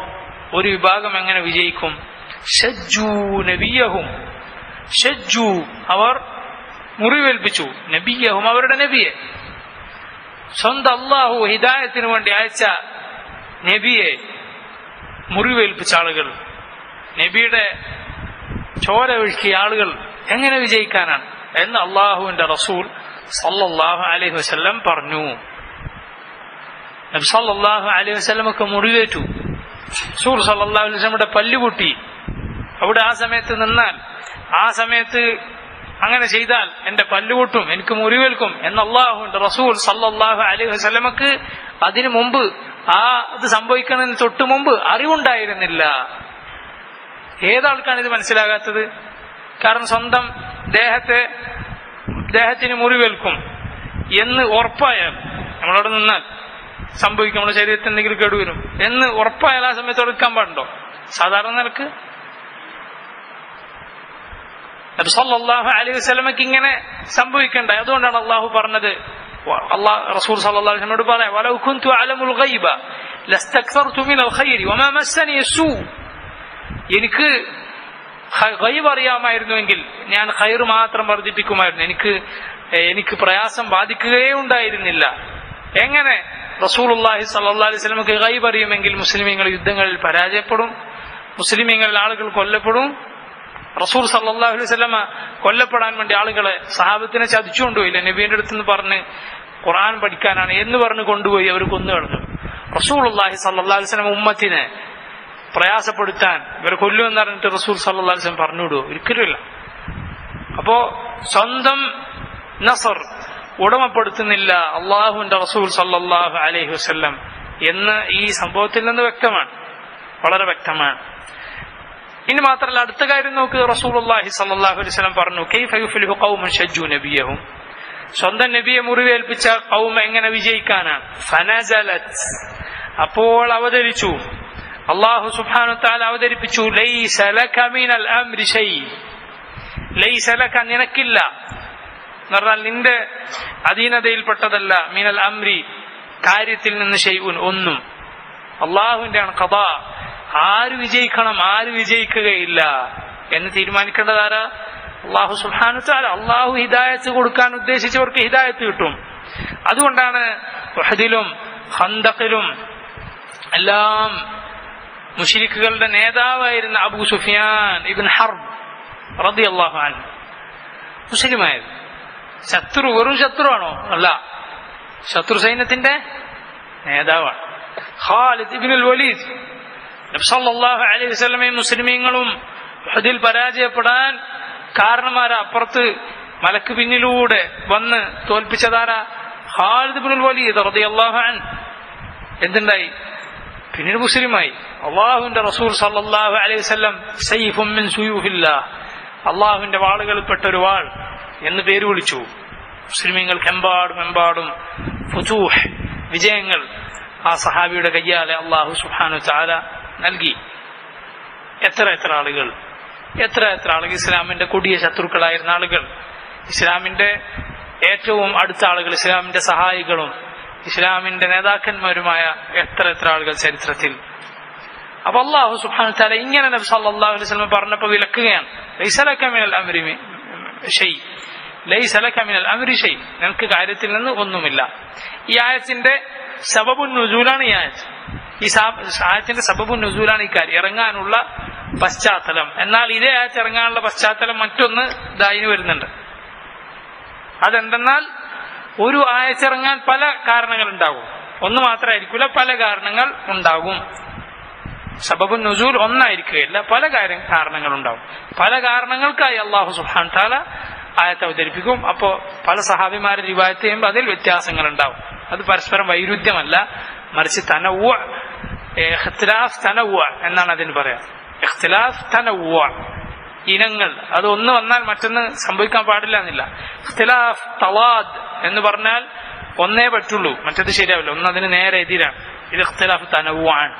ഒരു വിഭാഗം എങ്ങനെ വിജയിക്കും? ശജ്ജു നബിയഹും, ശജ്ജു അവർ മുറിവേൽപ്പിച്ചു, നബിയഹും അവരുടെ നബിയെ, സ്വന്തം അല്ലാഹു ഹിദായത്തിന് വേണ്ടി അയച്ച നബിയെ മുറിവേൽപ്പിച്ച ആളുകൾ, നബിയുടെ ചോര ഒഴുക്കിയ ആളുകൾ എങ്ങനെ വിജയിക്കാനാണ് എന്ന് അള്ളാഹുവിന്റെ റസൂൽ സല്ലല്ലാഹു അലൈഹി വസല്ലം പറഞ്ഞു. നബി സല്ലല്ലാഹു അലൈഹി വസല്ലമക്ക് മുറിവേറ്റു. റസൂൽ സല്ലല്ലാഹു അലൈഹി വസല്ലമയുടെ പല്ലുപൊട്ടി. അവിടെ ആ സമയത്ത് നിന്നാൽ, ആ സമയത്ത് അങ്ങനെ ചെയ്താൽ എന്റെ പല്ലുപൊട്ടും, എനിക്ക് മുറിവേൽക്കും എന്ന് അള്ളാഹുവിന്റെ റസൂൽ സല്ലല്ലാഹു അലൈഹി വസല്ലമക്ക് അതിനു മുമ്പ്, ഇത് സംഭവിക്കുന്നതിന് തൊട്ട് മുമ്പ് അറിവുണ്ടായിരുന്നില്ല. ഏതാൾക്കാണ് ഇത് മനസ്സിലാകാത്തത്? കാരണം സ്വന്തം ദേഹത്തിന് മുറിവേൽക്കും എന്ന് ഉറപ്പായാൽ, നമ്മളവിടെ നിന്നാൽ സംഭവിക്കും, നമ്മുടെ ശരീരത്തിൽ എന്തെങ്കിലും കേടുവരും എന്ന് ഉറപ്പായാൽ ആ സമയത്ത് എടുക്കാൻ പാടുണ്ടോ? സാധാരണ നിലക്ക് നബി സല്ലല്ലാഹു അലൈഹി വസല്ലമക്ക് ഇങ്ങനെ സംഭവിക്കണ്ട. അതുകൊണ്ടാണ് അള്ളാഹു പറഞ്ഞത്, റസൂൽ സല്ലല്ലാഹു അലൈഹി വസല്ലമയോട് പറയാം, വലൗ കുൻതു അലമുൽ ഗൈബ ലസ്തക്സർതു മിനൽ ഖൈരി വമാ മസ്സനി യസൂ, എനിക്ക് ഗൈബ് അറിയാമായിരുന്നുവെങ്കിൽ ഞാൻ ഖൈർ മാത്രം വർദ്ധിപ്പിക്കുമായിരുന്നു, എനിക്ക് പ്രയാസം ബാധിക്കുകയേ ഉണ്ടായിരുന്നില്ല. എങ്ങനെ? റസൂലുള്ളാഹി സ്വല്ലല്ലാഹു അലൈഹി വസല്ലമക്ക് ഗൈബ് അറിയുമെങ്കിൽ മുസ്ലിമീങ്ങൾ യുദ്ധങ്ങളിൽ പരാജയപ്പെടും, മുസ്ലിമീങ്ങളിൽ ആളുകൾ കൊല്ലപ്പെടും. റസൂൽ സല്ലല്ലാഹു അലൈഹി വസല്ലമ കൊല്ലപ്പെടാൻ വേണ്ടി ആളുകളെ, സഹാബത്തിനെ ചതിച്ചുകൊണ്ടുപോയില്ല, നബിയുടെ അടുത്തുനിന്ന് പറഞ്ഞ് ഖുർആൻ പഠിക്കാനാണ് എന്ന് പറഞ്ഞ് കൊണ്ടുപോയി അവർ കൊന്നു കളഞ്ഞു. റസൂലുള്ളാഹി സല്ലല്ലാഹു അലൈഹി വസല്ലമ ഉമ്മത്തിനെ പ്രയാസപ്പെടുത്താൻ ഇവരെ കൊല്ലുമെന്ന് പറഞ്ഞിട്ട് റസൂൽ സല്ലല്ലാഹു അലൈഹി വസല്ലം പറഞ്ഞുവിടുവോ? ഒരിക്കലുമില്ല. അപ്പോ സ്വന്തം നസർ ഉടമപ്പെടുത്തുന്നില്ല അള്ളാഹുവിന്റെ റസൂൽ സല്ലല്ലാഹു അലൈഹി വസല്ലം എന്ന് ഈ സംഭവത്തിൽ നിന്ന് വ്യക്തമാണ്, വളരെ വ്യക്തമാണ്. ഇനി മാത്രമല്ല, അടുത്ത കാര്യം നോക്ക്. റസൂലുള്ളാഹി സ്വല്ലല്ലാഹു അലൈഹി വസല്ലം പറഞ്ഞു, കൈഫ യുഫ്ലിഹു ഖൗമുൻ ശജ്ജു നബിയഹും, സ്വന്തം നബിയെ മുറിവേൽപ്പിച്ച ഖൗം എങ്ങനെ വിജയിക്കാനാണ്? ഫനസലത്, അപ്പോൾ അവതരിച്ചു, അല്ലാഹു സുബ്ഹാനഹു വ തആല അവതരിപ്പിച്ചു, ലൈസ ലക മിനൽ അംരി ശൈ, ലൈസ ലക നിനക്കില്ല എന്ന് പറഞ്ഞാൽ നിന്റെ അധീനതയിൽപ്പെട്ടതല്ല, മിനൽ അംരി കാര്യത്തിൽ നിന്ന് ശൈഉൻ ഒന്നും, അള്ളാഹുവിന്റെ ആണ് ഖദാ. ആര് വിജയിക്കണം, ആര് വിജയിക്കുകയില്ല എന്ന് തീരുമാനിക്കേണ്ടതാരാ? അള്ളാഹു സുബ്ഹാനഹു വ തആല. അള്ളാഹു ഹിദായത്ത് കൊടുക്കാൻ ഉദ്ദേശിച്ചവർക്ക് ഹിദായത്ത് കിട്ടും. അതുകൊണ്ടാണ് ഉഹദിലും ഖന്തഖിലും എല്ലാം മുശ്രിക്കുകളുടെ നേതാവായിരുന്ന അബൂ സുഫിയാൻ ഇബ്ൻ ഹർബ് റളിയല്ലാഹു അൻഹു മുസ്ലിമായത്. ശത്രു വെറും ശത്രുവാണോ? അല്ല, ശത്രു സൈന്യത്തിന്റെ നേതാവാണ്. ഖാലിദ് ഇബ്നുൽ വലീദ്, നബി സല്ലല്ലാഹു അലൈഹി വസല്ലമയും മുസ്ലിമീങ്ങളും ഉഹദിൽ പരാജയപ്പെടാൻ കാരണമാരാ? അപ്പുറത്ത് മലക്ക് പിന്നിലൂടെ വന്ന് തോൽപ്പിച്ചതാരാ? ഖാലിദ് ഇബ്നുൽ വലീദ് റളിയല്ലാഹു അൻഹു. എന്തുണ്ടായി? പിന്നീട് മുസ്ലിമായി. അള്ളാഹുവിന്റെ റസൂൽ സല്ലല്ലാഹു അലൈഹി വസല്ലം സൈഫും മിൻ സുയൂഫില്ലാഹ്, അള്ളാഹുവിന്റെ വാളുകളിൽപ്പെട്ട ഒരു വാൾ എന്ന് പേര് വിളിച്ചു. മുസ്ലിമീങ്ങൾക്ക് എമ്പാടും ഫുതൂഹ്, വിജയങ്ങൾ ആ സഹാബിയുടെ കയ്യാലെ അള്ളാഹു സുബ്ഹാനഹു വ തആല നൽകി. എത്ര ആളുകൾ ഇസ്ലാമിന്റെ കൊടിയ ശത്രുക്കളായിരുന്ന ആളുകൾ, ഇസ്ലാമിന്റെ ഏറ്റവും അടുത്ത ആളുകൾ, ഇസ്ലാമിന്റെ സഹായികളും ഇസ്ലാമിന്റെ നേതാക്കന്മാരുമായ എത്ര ആളുകൾ ചരിത്രത്തിൽ. അപ്പൊ അള്ളാഹു സുബ്ഹാനഹു വ തആല ഇങ്ങനെ നബി സല്ലല്ലാഹു അലൈഹി വസല്ലം പറഞ്ഞപ്പോൾ വിലക്കുകയാണ്, ലൈസ ലക മിനൽ അംരി ശൈ, ലൈസ ലക മിനൽ അംരി ശൈ, നിനക്ക് കാര്യത്തിൽ നിന്ന് ഒന്നുമില്ല. ഈ ആയത്തിന്റെ സബബുൻ നുസൂലാണ് ഈ ആയത്ത്. ഈ ആയത്തിന്റെ സബബുൻ നുസൂലാണ് ഈ കാര്യം, ഇറങ്ങാനുള്ള പശ്ചാത്തലം. എന്നാൽ ഇതേ ആയത്ത് ഇറങ്ങാനുള്ള പശ്ചാത്തലം മറ്റൊന്ന് ഇതായിന് വരുന്നുണ്ട്. അതെന്തെന്നാൽ ഒരു ആയത്തിറങ്ങാൻ പല കാരണങ്ങൾ ഉണ്ടാകും, ഒന്ന് മാത്രമായിരിക്കില്ല, പല കാരണങ്ങൾ ഉണ്ടാകും. സബബുൻ നുസൂൽ ഒന്നായിരിക്കുകയില്ല, പല കാരണങ്ങൾ ഉണ്ടാകും. പല കാരണങ്ങൾക്കായി അല്ലാഹു സുബ്ഹാനഹു വ തആല ആയത്ത് അവതരിപ്പിക്കും. അപ്പോ പല സഹാബിമാരെ റിവായത്ത് ചെയ്യുമ്പോൾ അതിൽ വ്യത്യാസങ്ങൾ ഉണ്ടാവും. അത് പരസ്പരം വൈരുദ്ധ്യമല്ല, മറിച്ച് തനവ്വു, ഇഖ്തിലാഫ് തനവ്വു എന്നാണ് അതിന് പറയാം. ഇഖ്തിലാഫ് തനവ്വു, ഇനങ്ങൾ, അത് ഒന്ന് വന്നാൽ മറ്റൊന്ന് സംഭവിക്കാൻ പാടില്ല എന്നില്ല. ഇഖ്തിലാഫ് തവാദ് എന്ന് പറഞ്ഞാൽ ഒന്നേ പറ്റുള്ളൂ, മറ്റത് ശരിയാവില്ല, ഒന്ന് അതിന് നേരെ എതിരാണ്. ഇത് ഇഖ്തിലാഫ് തനവ്വു ആണ്.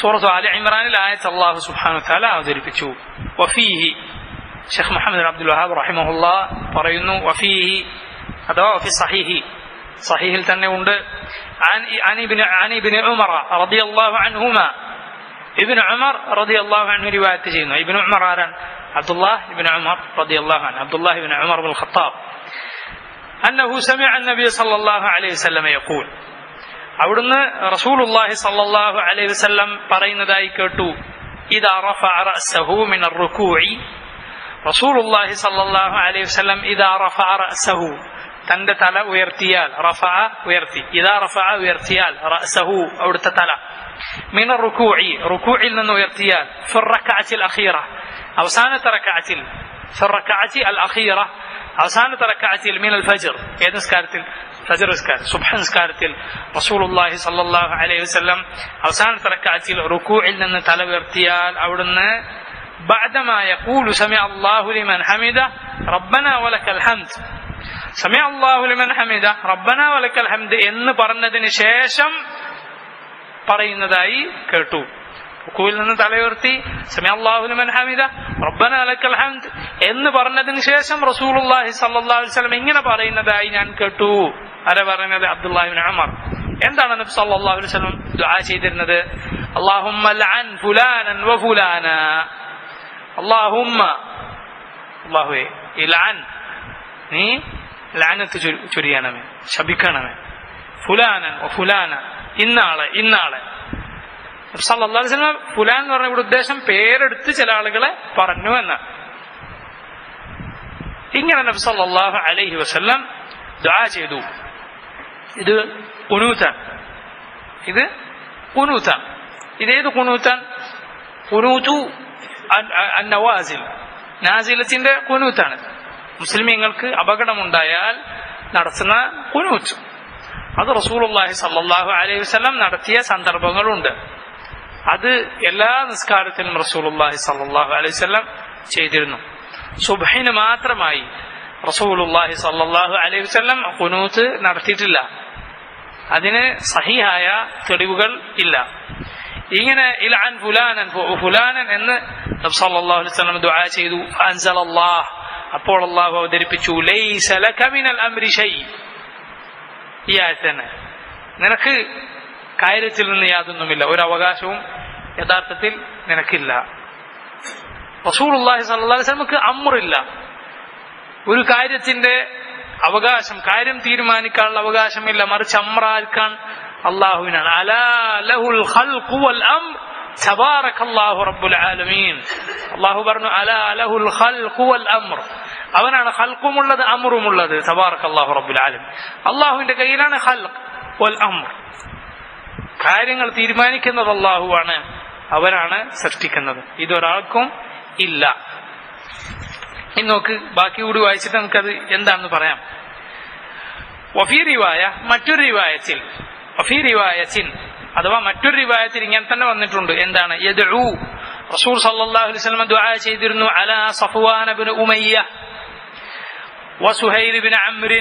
സൂറത്ത് ആല ഇമ്രാനിൽ ആയത്ത് അല്ലാഹു സുബ്ഹാനഹു വ തആല അവതരിപ്പിച്ചു. വഫീഹി, ഷെയ്ഖ് മുഹമ്മദ് അബ്ദുൽ വഹാബ് റഹിമഹുല്ലാ പറയുന്നു, വഫീഹി അഥവാ വഫി സഹീഹി, സഹീഹിൽ തന്നെ ഉണ്ട്. അൻ ഇബ്നു ഉമർ റളിയല്ലാഹു അൻഹുമാ, ഇബ്നു ഉമർ റളിയല്ലാഹു അൻഹു റിവായത്ത് ചെയ്യുന്നു. ഇബ്നു ഉമർ ആരാണ്? അബ്ദുല്ലാഹ് ഇബ്നു ഉമർ റളിയല്ലാഹു അൻഹു, അബ്ദുല്ലാഹ് ഇബ്നു ഉമർ ഇബ്നുൽ ഖത്താബ്. അന്നഹു സമിഅ അൻ-നബി സല്ലല്ലാഹു അലൈഹി വസല്ലം യഖൂൽ, അവിടുന്ന് റസൂലുള്ളാഹി സല്ലല്ലാഹു അലൈഹി വസല്ലം പറയുന്നതായി കേട്ടു. ഇദാ റഫഅ റഅസഹു മിനർ റുകൂഇ, റസൂലുള്ളാഹി സല്ലല്ലാഹു അലൈഹി വസല്ലം ഇദാ റഫഅ റഅസഹു, തന്റെ തല ഉയർത്തിയാൽ, റഫഅ ഉയർത്തി, ഇദാ റഫഅ ഉയർത്തിയാൽ, റഅസഹു അവിടുത്തെ തല, മിനർ റുകൂഇ റുകൂഇൽ നിന്ന് ഉയർത്തിയാൽ, ഫിർ റക്അത്തിൽ അഖീറ അവസാനത്തെ റക്അത്തിൽ, ഫിർ റക്അത്തി അൽ അഖീറ അവസാനത്തെ റക്അത്തിൽ, മിനൽ ഫജ്ർ ഏത് നിസ്കാരത്തിൽ? ഫജ്ർ നിസ്കാരം, സുബ്ഹ് നിസ്കാരത്തിൽ റസൂലുള്ളാഹി സ്വല്ലല്ലാഹു അലൈഹി വസല്ലം അവസാനത്തെ റക്അത്തിൽ റുകൂഇൽ നിന്ന് തല ഉയർത്തിയാൽ അവിടുന്ന് ബഅദമാ യഖൂലു സമിഅ അല്ലാഹു ലിമൻ ഹമിദ റബ്ബനാ വലക്കൽ ഹംദ്, സമിഅ അല്ലാഹു ലിമൻ ഹമിദ റബ്ബനാ വലക്കൽ ഹംദ് എന്ന് പറഞ്ഞതിന് ശേഷം പറയുന്നതായി കേട്ടു. റുകൂഇൽ നിന്ന് തല ഉയർത്തി സമിഅ അല്ലാഹു ലിമൻ ഹമിദ റബ്ബനാ വലക്കൽ ഹംദ് എന്ന് പറഞ്ഞതിന് ശേഷം റസൂലുള്ളാഹി സ്വല്ലല്ലാഹു അലൈഹി വസല്ലം ഇങ്ങനെ പറയുന്നതായി ഞാൻ കേട്ടു. ആരാ പറയുന്നത്? അബ്ദുല്ലാഹി ഇബ്നു ഉമർ. എന്താണ് നബി സല്ലല്ലാഹു അലൈഹി വസല്ലം ദുആ ചെയ്തിരുന്നത്? അല്ലാഹുമ്മ ലഅൻ ഫുലാനൻ വഫുലാന, അല്ലാഹുമ്മ, അല്ലാഹുവേ ഇൽഅൻ, നീ ലഅനത്ത് ചൊരിയണമേ, ശപിക്കണമേ, ഫുലാനൻ വഫുലാന, ഇന്നാളെ ഇന്നാളെ. നബി സല്ലല്ലാഹു അലൈഹി വസല്ലം ഫുലാൻ എന്ന് പറഞ്ഞ ഇവിടെ ഉദ്ദേശം പേരെടുത്ത് ചില ആളുകളെ പറഞ്ഞു എന്നാണ്. ഇങ്ങനെ നബി സല്ലല്ലാഹു അലൈഹി വസല്ലം ദുആ ചെയ്തു. ഇത് ഖുനൂത്താണ്, ഇത് ഖുനൂത്താണ്. ഇതേത് ഖുനൂത്താണ്? ഖുനൂതു അന്നവാസിൽ, നാസിലത്തിന്റെ ഖുനൂത്താണ്. മുസ്ലിമീങ്ങൾക്ക് അപകടമുണ്ടായാൽ നടത്തുന്ന ഖുനൂത്ത്. അത് റസൂലുള്ളാഹി സ്വല്ലല്ലാഹു അലൈഹി വസല്ലം നടത്തിയ സന്ദർഭങ്ങളുണ്ട്. അത് എല്ലാ നിസ്കാരത്തിലും റസൂലുള്ളാഹി സ്വല്ലല്ലാഹു അലൈഹി വസല്ലം ചെയ്തിരുന്നു. സുബ്ഹിന് മാത്രമായി റസൂലുള്ളാഹി സ്വല്ലല്ലാഹു അലൈഹി വസല്ലം ഖുനൂത്ത് നടത്തിയിട്ടില്ല. അതിന് സഹിഹായ തെളിവുകൾ ഇല്ല. ഇങ്ങനെ ഇൽഅൻ ഫുലാനൻ ഫുലാനൻ എന്ന് നബി സല്ലല്ലാഹു അലൈഹി വസല്ലം ദുആ ചെയ്തു. അൻസലല്ലാഹ്, അപ്പോൾ അല്ലാഹു അവതരിപ്പിച്ചു, ലൈസ ലക മിനൽ അംരി ഷൈ, ഈ ആയത്ത് തന്നെ, നിനക്ക് കാര്യത്തിൽ നിന്ന് യാതൊന്നുമില്ല, ഒരു അവകാശവും യഥാർത്ഥത്തിൽ നിനക്കില്ല. റസൂലുള്ളാഹി സ്വല്ലല്ലാഹു അലൈഹി വസല്ലമക്ക് അംറില്ല, ഒരു കാര്യത്തിന്റെ അവകാശം, കാര്യം തീരുമാനിക്കാനുള്ള അവകാശമില്ല, മറിച്ച് അംറാക്കാൻ അല്ലാഹുവിനാണ്. അലാ ലഹുൽ ഖൽഖു വൽ അംർ തബാറകല്ലാഹു റബ്ബുൽ ആലമീൻ. അല്ലാഹു പറഞ്ഞു അലാ ലഹുൽ ഖൽഖു വൽ അംർ, അവനാണ് ഖൽഖുമുള്ളത് അംറുമുള്ളത്. തബാറകല്ലാഹു റബ്ബുൽ ആലമീൻ, അല്ലാഹുവിന്റെ കയ്യിലാണ് ഖൽഖ് വൽ അംർ. കാര്യങ്ങൾ തീരുമാനിക്കുന്നത് അല്ലാഹുവാണ്, അവനാണ് സൃഷ്ടിക്കുന്നത്. ഇതൊരാൾക്കും ഇല്ല. ഇനി നോക്ക്, ബാക്കി കൂടി വായിച്ചിട്ട് നമുക്കത് എന്താണെന്ന് പറയാം. വഫീ റിവായ, മറ്റൊരു റിവായത്തിൽ, വഫീ റിവായത്തിൻ അഥവാ മറ്റൊരു റിവായത്തിൽ ഇങ്ങനെ തന്നെ വന്നിട്ടുണ്ട്. എന്താണ്? യദ്ഉ, റസൂൽ സല്ലല്ലാഹു അലൈഹി വസല്ലം ദുആ ചെയ്തിരുന്നു. അലാ സഫ്വാൻ ഇബ്നു ഉമയ്യ വസുഹൈൽ ഇബ്നു അംർ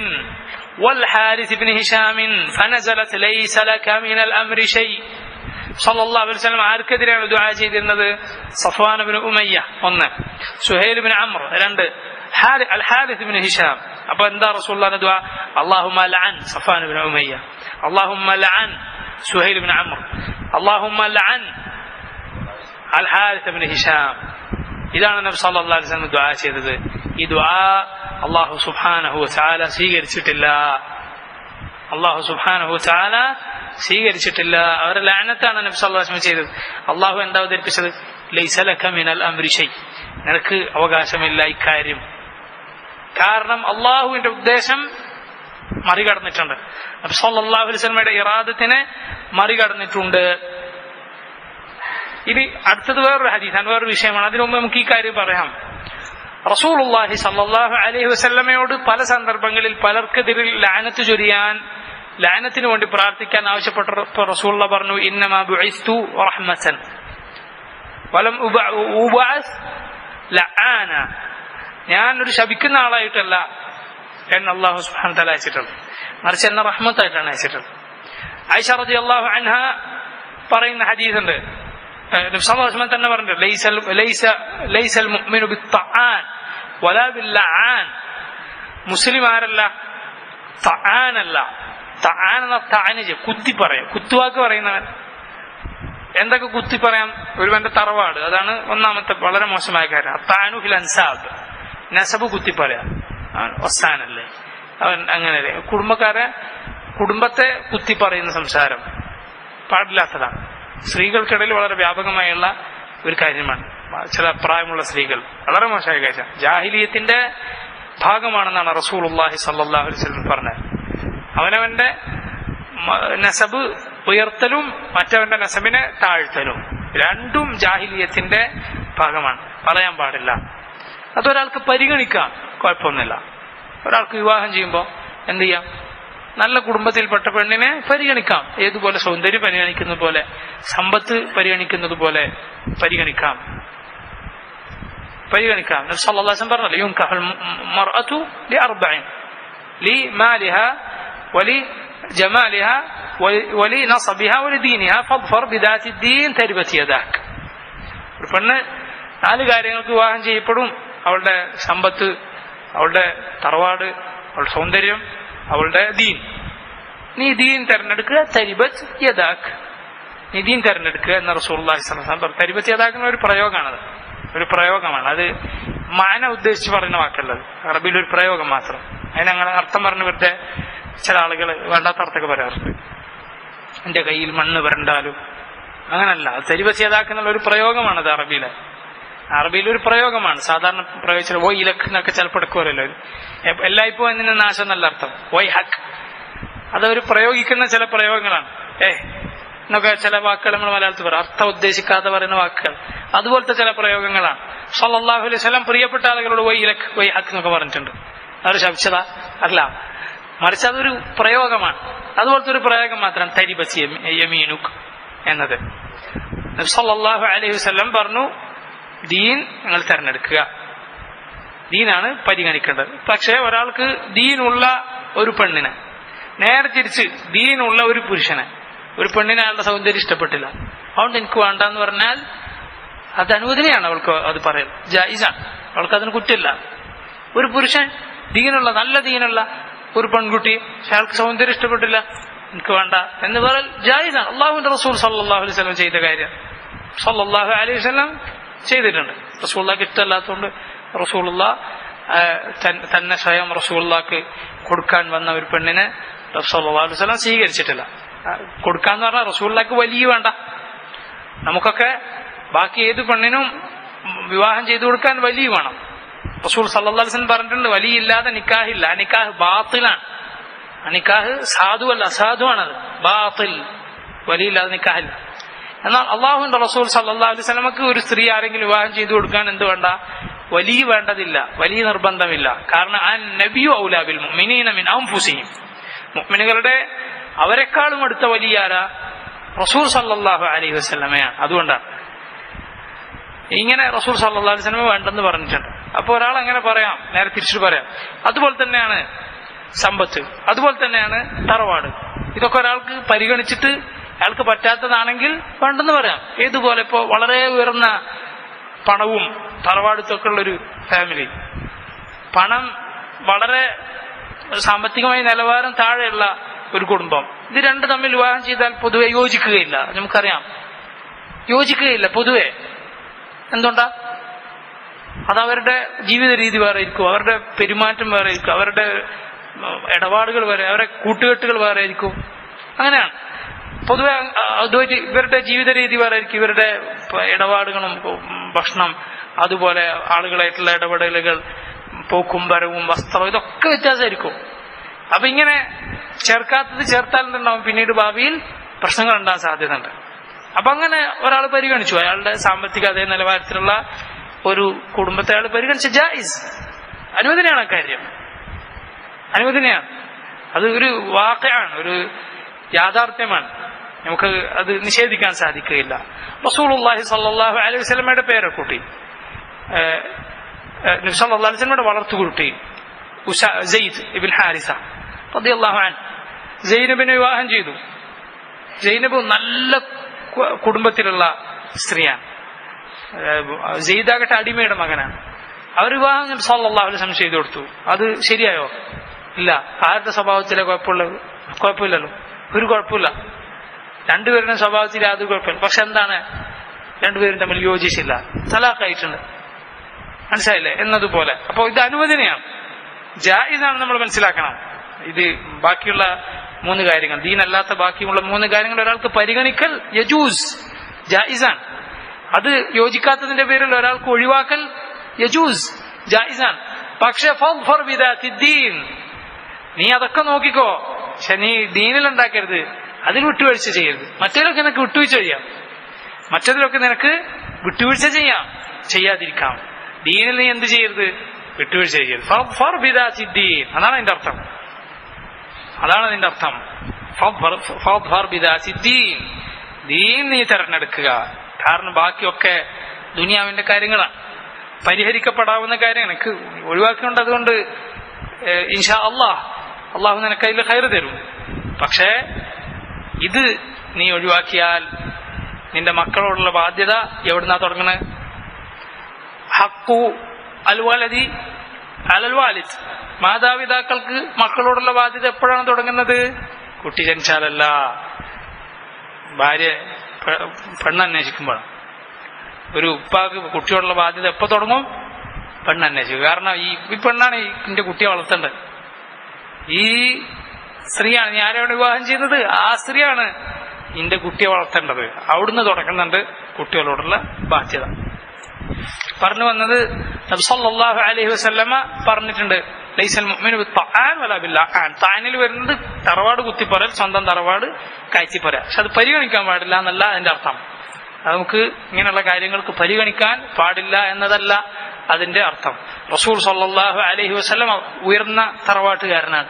والحارث بن هشام فنزلت ليس لك من الأمر شيء. സല്ലല്ലാഹു അലൈഹി വസല്ലം ആർക്കെതിരെയാണ് ദുആ ചെയ്തിരുന്നത്? സഫ്വാൻ ഇബ്നു ഉമയ്യ ഒന്ന്, സുഹൈൽ ഇബ്നു അംർ രണ്ട്, അൽ ഹാരിസ് ഇബ്നു ഹിഷാം. അപ്പോൾ എന്താ റസൂലുള്ളാഹിന്റെ ദുആ? അല്ലാഹുമ്മ ലഅൻ സഫ്വാൻ ഇബ്നു ഉമയ്യ, അല്ലാഹുമ്മ ലഅൻ സുഹൈൽ ഇബ്നു അംർ, അല്ലാഹുമ്മ ലഅൻ അൽ ഹാരിസ് ഇബ്നു ഹിഷാം. ഇതാണ് നബി സല്ലല്ലാഹു അലൈഹി വസല്ലം ദുആ ചെയ്തത്. ഈ ദുആ അല്ലാഹു സുബ്ഹാനഹു വ തആല സ്വീകരിച്ചിട്ടില്ല. അല്ലാഹു സുബ്ഹാനഹു വ തആല സ്വീകരിച്ചിട്ടില്ല. അവരുടെ ലഅനത്താണ് നബി സല്ലല്ലാഹു അലൈഹി വസല്ലം ചെയ്തത്. അല്ലാഹു എന്താ അവതരിപ്പിച്ചത്? ലൈസ ലക മിനൽ അംരി ഷൈ, നിനക്ക് അവകാശമില്ല ഇക്കാര്യം. കാരണം അള്ളാഹുവിന്റെ ഉദ്ദേശം മറികടന്നിട്ടുണ്ട്. നബി സല്ലല്ലാഹു അലൈഹി വസല്ലമയുടെ ഇറാദത്തിനെ മറികടന്നിട്ടുണ്ട്. ഇനി അടുത്തത് വേറൊരു ഹദീസാണ്, വേറൊരു വിഷയമാണ്. അതിനു മുമ്പ് നമുക്ക് ഈ കാര്യം പറയാം. റസൂലുള്ളാഹി സല്ലല്ലാഹു അലൈഹി വസല്ലമയോട് പല സന്ദർഭങ്ങളിൽ പലർക്കെതിരിൽ ലഅനത്ത് ചൊരിയാൻ, ലഅനത്തിന് വേണ്ടി പ്രാർത്ഥിക്കാൻ ആവശ്യപ്പെട്ടപ്പോൾ റസൂലുള്ളാഹി പറഞ്ഞു, ഇന്നമാ ബുഇസ്തു റഹ്മതൻ വലം ഉബഅസ് ലആന. ഞാൻ ഒരു ശപിക്കുന്ന ആളായിട്ടല്ല എന്നെ അല്ലാഹു സുബ്ഹാനഹു വ തആല അയച്ചിട്ടുള്ളത്, മറിച്ച് എന്നെ റഹ്മത്തായിട്ടാണ് അയച്ചിട്ടുള്ളത്. ആയിഷ റളിയല്ലാഹു അൻഹ പറയുന്ന ഹദീസുണ്ട്, നബി സല്ലല്ലാഹു അലൈഹി വസല്ലം തന്നെ പറഞ്ഞിട്ടുണ്ട്, ലൈസൽ മുഅ്മിനു ബിത്തആൻ വലാ ബില്ലആൻ. മുസ്ലിം ആരല്ല? തആനല്ല. തആൻ എന്ന തഅനജ് കുത്തി പറയാം, കുത്തുവാക്ക് പറയുന്നവൻ. എന്തൊക്കെ കുത്തി പറയാം? ഒരുവന്റെ തറവാട്, അതാണ് ഒന്നാമത്തെ വളരെ മോശമായ കാര്യം. തഅനു ഫിൽ അൻസാബ്, നസബ് കുത്തി പറയാം, ഒസാനല്ലേ അവൻ, അങ്ങനെ കുടുംബത്തെ കുത്തി പറയുന്ന സംസാരം പാടില്ലാത്തതാണ്. സ്ത്രീകൾക്കിടയിൽ വളരെ വ്യാപകമായുള്ള ഒരു കാര്യമാണ്. ചില പ്രായമുള്ള സ്ത്രീകൾ, വളരെ മോശമായ കാര്യം, ജാഹിലിയത്തിന്റെ ഭാഗമാണെന്നാണ് റസൂലുള്ളാഹി സ്വല്ലല്ലാഹു അലൈഹി വസല്ലം പറഞ്ഞത്. അവനവന്റെ നസബ് ഉയർത്തലും മറ്റവന്റെ നസബിനെ താഴ്ത്തലും രണ്ടും ജാഹിലിയത്തിന്റെ ഭാഗമാണ്, പറയാൻ പാടില്ല. അതൊരാൾക്ക് പരിഗണിക്കാം, കുഴപ്പമൊന്നുമില്ല. ഒരാൾക്ക് വിവാഹം ചെയ്യുമ്പോൾ എന്ത് ചെയ്യാം? നല്ല കുടുംബത്തിൽപ്പെട്ട പെണ്ണിനെ പരിഗണിക്കാം, ഏതുപോലെ സൗന്ദര്യം പരിഗണിക്കുന്നത് പോലെ, സമ്പത്ത് പരിഗണിക്കുന്നത് പോലെ പരിഗണിക്കാം. നബി സല്ലല്ലാഹു അലൈഹി വസല്ലം പറഞ്ഞു, യുൻകഹുൽ മർഅതു ലിഅർബഇൻ ലിമാലിഹാ വലി ജമാലിഹാ വലി നസബിഹാ വലി ദീനിഹാ ഫദ്ഫർ ബിദാത്തി ദീൻ തരിബത് യദാക്. ഒരു പെണ്ണ് 4 കാര്യങ്ങൾക്ക് വിവാഹം ചെയ്യപ്പെടും: അവളുടെ സമ്പത്ത്, അവളുടെ തറവാട്, അവളുടെ സൗന്ദര്യം, അവളുടെ ദീൻ. നീ ദീൻ തെരഞ്ഞെടുക്കുക, തരിബത് യദാക്, നീ ദീൻ തെരഞ്ഞെടുക്കുക എന്ന് റസൂലുള്ളാഹി സ്വല്ലല്ലാഹു അലൈഹി വസല്ലം പറഞ്ഞു. തരിബത് യദാക് എന്ന ഒരു പ്രയോഗമാണത്, ഒരു പ്രയോഗമാണ്. അത് മാന ഉദ്ദേശിച്ച് പറയുന്ന വാക്കല്ലത്, അറബിയിൽ ഒരു പ്രയോഗം മാത്രം. അതിനങ്ങനെ അർത്ഥം പറഞ്ഞ് വെറുതെ ചില ആളുകൾ വേണ്ടാത്ത അർത്ഥമൊക്കെ പറയാറുണ്ട്. എന്റെ കയ്യിൽ മണ്ണ് വരണ്ടാലും, അങ്ങനല്ല. തരിബത് യദാക് എന്നുള്ള ഒരു പ്രയോഗമാണത് അറബിയിലൊരു പ്രയോഗമാണ്. സാധാരണ പ്രയോഗിച്ചാൽ വൈ ഇലക്ക് എന്നൊക്കെ ചിലപ്പോൾ എടുക്കുമല്ലോ, എല്ലായ്പ്പോഴും എന്നതിന് നാശം എന്നല്ല അർത്ഥം. വൈ ഹക്ക്, അതവർ പ്രയോഗിക്കുന്ന ചില പ്രയോഗങ്ങളാണ്. എന്നൊക്കെ ചില വാക്കുകൾ നമ്മൾ മലയാളത്തിൽ പറയും, അർത്ഥം ഉദ്ദേശിക്കാതെ പറയുന്ന വാക്കുകൾ, അതുപോലത്തെ ചില പ്രയോഗങ്ങളാണ്. സല്ലല്ലാഹു അലൈഹി വസല്ലം പ്രിയപ്പെട്ട ആളുകളോട് വൈ ഇലക്ക് വൈ ഹക്ക് എന്നൊക്കെ പറഞ്ഞിട്ടുണ്ട്. അവർ ശപിച്ചതാ അല്ല, മറിച്ച് അതൊരു പ്രയോഗമാണ്. അതുപോലത്തെ ഒരു പ്രയോഗം മാത്രം തരിബത് യമീനുക് എന്നത്. നബി സല്ലല്ലാഹു അലൈഹി വസല്ലം പറഞ്ഞു, ദീൻ നിങ്ങൾ തെരഞ്ഞെടുക്കുക, ദീനാണ് പരിഗണിക്കേണ്ടത്. പക്ഷെ ഒരാൾക്ക് ദീനുള്ള ഒരു പെണ്ണിനെ, നേരെ തിരിച്ച് ദീനുള്ള ഒരു പുരുഷനെ, ഒരു പെണ്ണിനെ അയാളുടെ സൗന്ദര്യം ഇഷ്ടപ്പെട്ടില്ല, അതുകൊണ്ട് എനിക്ക് വേണ്ടെന്ന് പറഞ്ഞാൽ അത് അനുവദനീയാണ്, അവൾക്ക് അത് പറയാം, ജായിസാണ്, അവൾക്ക് അതിന് കുറ്റമില്ല. ഒരു പുരുഷൻ ദീനുള്ള, നല്ല ദീനുള്ള ഒരു പെൺകുട്ടി, പക്ഷെ അയാൾക്ക് സൗന്ദര്യം ഇഷ്ടപ്പെട്ടില്ല, എനിക്ക് വേണ്ട എന്ന് പറഞ്ഞാൽ ജായിസാണ്. അള്ളാഹുവിന്റെ റസൂൽ സല്ലല്ലാഹു അലൈഹി വസല്ലം ചെയ്ത കാര്യം സല്ലല്ലാഹു അലൈഹി വസല്ലം ചെയ്തിട്ടുണ്ട്. റസൂലുള്ളാഹിക്ക് ഇഷ്ടമല്ലാത്തതുകൊണ്ട് റസൂലുള്ളാഹ് തന്നെ സ്വയം റസൂലുള്ളാഹിക്ക് കൊടുക്കാൻ വന്ന ഒരു പെണ്ണിനെ സല്ലല്ലാഹു അലൈഹി വസല്ലം സ്വീകരിച്ചിട്ടില്ല. കൊടുക്കാന്ന് പറഞ്ഞാൽ റസൂലുള്ളാഹിക്ക് വലിയ വേണ്ട, നമുക്കൊക്കെ ബാക്കി ഏത് പെണ്ണിനും വിവാഹം ചെയ്തു കൊടുക്കാൻ വലിയ വേണം. റസൂൽ സല്ലല്ലാഹു അലൈഹി വസല്ലം പറഞ്ഞിട്ടുണ്ട്, വലിയില്ലാതെ നിക്കാഹില്ല, ആ നിക്കാഹ് ബാത്തിലാണ്, ആ നിക്കാഹ് സാധുവല്ല, അസാധുവാണത്, ബാത്തിൽ, വലിയില്ലാതെ നിക്കാഹില്ല. എന്നാൽ അള്ളാഹുവിന്റെ റസൂൽ സല്ലല്ലാഹു അലൈഹി വസല്ലമക്ക് ഒരു സ്ത്രീ ആരെങ്കിലും വിവാഹം ചെയ്തു കൊടുക്കാൻ എന്ത് വേണ്ട? വലിയ വേണ്ടതില്ല, വലിയ നിർബന്ധമില്ല. കാരണം ആ നബിയു ഔലാ ബിൽ മുഅ്മിനീന മിൻ അൻഫുസിഹിം, മുഅ്മിനുകളുടെ അവരെക്കാളും അടുത്ത വലിയ ആരാ? റസൂൽ സല്ലല്ലാഹു അലൈഹി വസല്ലമയാണ്. അതുകൊണ്ടാണ് ഇങ്ങനെ റസൂൽ സല്ലല്ലാഹു അലൈഹി വസല്ലമ വേണ്ടെന്ന് പറഞ്ഞിട്ടുണ്ട്. അപ്പൊ ഒരാൾ അങ്ങനെ പറയാം, നേരെ തിരിച്ചു പറയാം. അതുപോലെ തന്നെയാണ് സമ്പത്ത്, അതുപോലെ തന്നെയാണ് തറവാട്. ഇതൊക്കെ ഒരാൾക്ക് പരിഗണിച്ചിട്ട് അയാൾക്ക് പറ്റാത്തതാണെങ്കിൽ വേണ്ടെന്ന് പറയാം. ഏതുപോലെ ഇപ്പോ വളരെ ഉയർന്ന പണവും തറവാടുത്തൊക്കെ ഉള്ളൊരു ഫാമിലി, പണം വളരെ സാമ്പത്തികമായി നിലവാരം താഴെയുള്ള ഒരു കുടുംബം, ഇത് രണ്ട് തമ്മിൽ വിവാഹം ചെയ്താൽ പൊതുവെ യോജിക്കുകയില്ല. നമുക്കറിയാം, യോജിക്കുകയില്ല പൊതുവെ. എന്തുകൊണ്ടാ? അതവരുടെ ജീവിത രീതി വേറെ ആയിരിക്കും, അവരുടെ പെരുമാറ്റം വേറെ ആയിരിക്കും, അവരുടെ ഇടപാടുകൾ വേറെ, അവരുടെ കൂട്ടുകെട്ടുകൾ വേറെ ആയിരിക്കും. അങ്ങനെയാണ് പൊതുവെ. അതുമായിട്ട് ഇവരുടെ ജീവിത രീതി വേറെ ആയിരിക്കും, ഇവരുടെ ഇടപാടുകളും ഭക്ഷണം, അതുപോലെ ആളുകളായിട്ടുള്ള ഇടപെടലുകൾ, പോക്കും വരവും വസ്ത്രവും ഇതൊക്കെ വ്യത്യാസമായിരിക്കും. അപ്പൊ ഇങ്ങനെ ചേർക്കാത്തത് ചേർത്താൽ എന്തുണ്ടാവും, പിന്നീട് ഭാവിയിൽ പ്രശ്നങ്ങൾ ഉണ്ടാകാൻ സാധ്യതയുണ്ട്. അപ്പൊ അങ്ങനെ ഒരാൾ പരിഗണിച്ചു, അയാളുടെ സാമ്പത്തിക അതേ നിലവാരത്തിലുള്ള ഒരു കുടുംബത്തെ അയാൾ പരിഗണിച്ച ജായിസ്, അനുവദനീയമാണ് കാര്യം, അനുവദനീയമാണ്. അത് ഒരു വാഖയാണ്, ഒരു യാഥാർത്ഥ്യമാണ്, നമുക്ക് അത് നിഷേധിക്കാൻ സാധിക്കുകയില്ല. റസൂലുള്ളാഹി സ്വല്ലല്ലാഹു അലൈഹി വസല്ലമയുടെ പേരക്കുട്ടി, നബി സല്ലല്ലാഹു അലൈഹി വസല്ലമയുടെ വളർത്തുകുട്ടി സെയ്ദ് ഇബ്ൻ ഹാരിസ റളിയല്ലാഹു അൻഹു സൈനബിനെ വിവാഹം ചെയ്തു. സൈനബ് നല്ല കുടുംബത്തിലുള്ള സ്ത്രീയാണ്. സെയ്ദാകട്ടെ അടിമയുടെ മകനാണ്. അവർ വിവാഹം നബി സല്ലല്ലാഹു അലൈഹി വസല്ലം ചെയ്തു കൊടുത്തു. അത് ശരിയായോ? ഇല്ല. ആരുടെ സ്വഭാവത്തിലെ കുഴപ്പമില്ലല്ലോ, ഒരു കുഴപ്പമില്ല. രണ്ടുപേരുടെ സ്വഭാവത്തിൽ യാതൊരു കുഴപ്പമില്ല. പക്ഷെ എന്താണ്, രണ്ടുപേരും തമ്മിൽ യോജിച്ചില്ല, തലാഖായിട്ടുണ്ട്. മനസ്സിലായില്ലേ എന്നതുപോലെ. അപ്പോൾ ഇത് അനുവദനീയമാണ്, ജായിസാണ്, നമ്മൾ മനസ്സിലാക്കണം. ഇത് ബാക്കിയുള്ള 3 കാര്യങ്ങൾ, ദീനല്ലാത്ത ബാക്കിയുള്ള 3 കാര്യങ്ങൾ ഒരാൾക്ക് പരിഗണിക്കൽ യജൂസ്, ജായിസാണ്. അത് യോജിക്കാത്തതിന്റെ പേരിൽ ഒരാൾക്ക് ഒഴിവാക്കൽ യജൂസ്, ജായിസാണ്. പക്ഷെ ഫദ്ഫർ ബിദാത്തിദ്ദീൻ, നീ അതൊക്കെ നോക്കിക്കോ, പക്ഷെ നീ ദീനിൽ ഉണ്ടാക്കരുത്, അതിൽ വിട്ടുവീഴ്ച ചെയ്യരുത്. മറ്റേതിലൊക്കെ നിനക്ക് വിട്ടുവീഴ്ച ചെയ്യാം, മറ്റേതിലൊക്കെ നിനക്ക് വിട്ടുവീഴ്ച ചെയ്യാതിരിക്കാം. ദീനിൽ നീ എന്ത് ചെയ്യരുത്, വിട്ടുവീഴ്ച ചെയ്യരുത്. ഫദ്ഫർ ബിദാത്തിദ്ദീൻ, അതാണ് അതിന്റെ അർത്ഥം, അതാണ് അതിന്റെ അർത്ഥം. ഫദ്ഫർ ബിദാത്തിദ്ദീൻ, ദീൻ നീ തെരഞ്ഞെടുക്കുക. കാരണം ബാക്കിയൊക്കെ ദുനിയാവിന്റെ കാര്യങ്ങളാണ്, പരിഹരിക്കപ്പെടാവുന്ന കാര്യങ്ങൾ. എനിക്ക് ഒഴിവാക്കിക്കൊണ്ട് അതുകൊണ്ട് ഇൻഷാ അള്ളാഹു നിനക്ക് അതിൽ ഖൈർ തരും. പക്ഷേ ഇത് നീ ഒഴിവാക്കിയാൽ നിന്റെ മക്കളോടുള്ള ബാധ്യത എവിടുന്നാ തുടങ്ങണത്? ഹഖു അൽ വലദി അലൽ വാലിദ്, മാതാപിതാക്കൾക്ക് മക്കളോടുള്ള ബാധ്യത എപ്പോഴാണ് തുടങ്ങുന്നത്? കുട്ടി ജനിച്ചാലല്ല, ഭാര്യ പെണ്ണന്വേഷിക്കുമ്പോഴാണ്. ഒരു ഉപ്പാക്ക് കുട്ടിയോടുള്ള ബാധ്യത എപ്പോ തുടങ്ങും? പെണ്ണന്വേഷിക്കും. കാരണം ഈ പെണ്ണാണ് എന്റെ കുട്ടിയെ വളർത്തേണ്ടത്, ഈ സ്ത്രീയാണ്, ഞാൻ ആരെയാണ് വിവാഹം ചെയ്യുന്നത്, ആ സ്ത്രീയാണ് എന്റെ കുട്ടിയെ വളർത്തേണ്ടത്. അവിടുന്ന് തുടങ്ങുന്നുണ്ട് കുട്ടികളോടുള്ള ബാധ്യത. പറഞ്ഞു വന്നത് നബി സല്ലല്ലാഹു അലൈഹി വസല്ലമ പറഞ്ഞിട്ടുണ്ട്, ലൈസൽ മുഅ്മിനു ബിത്തആൻ വലാ ബില്ലആൻ. താനിൽ വരുന്നത് തറവാട് കുത്തിപ്പറൽ, സ്വന്തം തറവാട് കയറ്റിപ്പറ. പക്ഷെ അത് പരിഗണിക്കാൻ പാടില്ല എന്നല്ല അതിന്റെ അർത്ഥം. നമുക്ക് ഇങ്ങനെയുള്ള കാര്യങ്ങൾക്ക് പരിഗണിക്കാൻ പാടില്ല എന്നതല്ല അതിന്റെ അർത്ഥം. റസൂൽ സല്ലല്ലാഹു അലൈഹി വസല്ലം ഉയർന്ന തറവാട്ടുകാരനാണ്.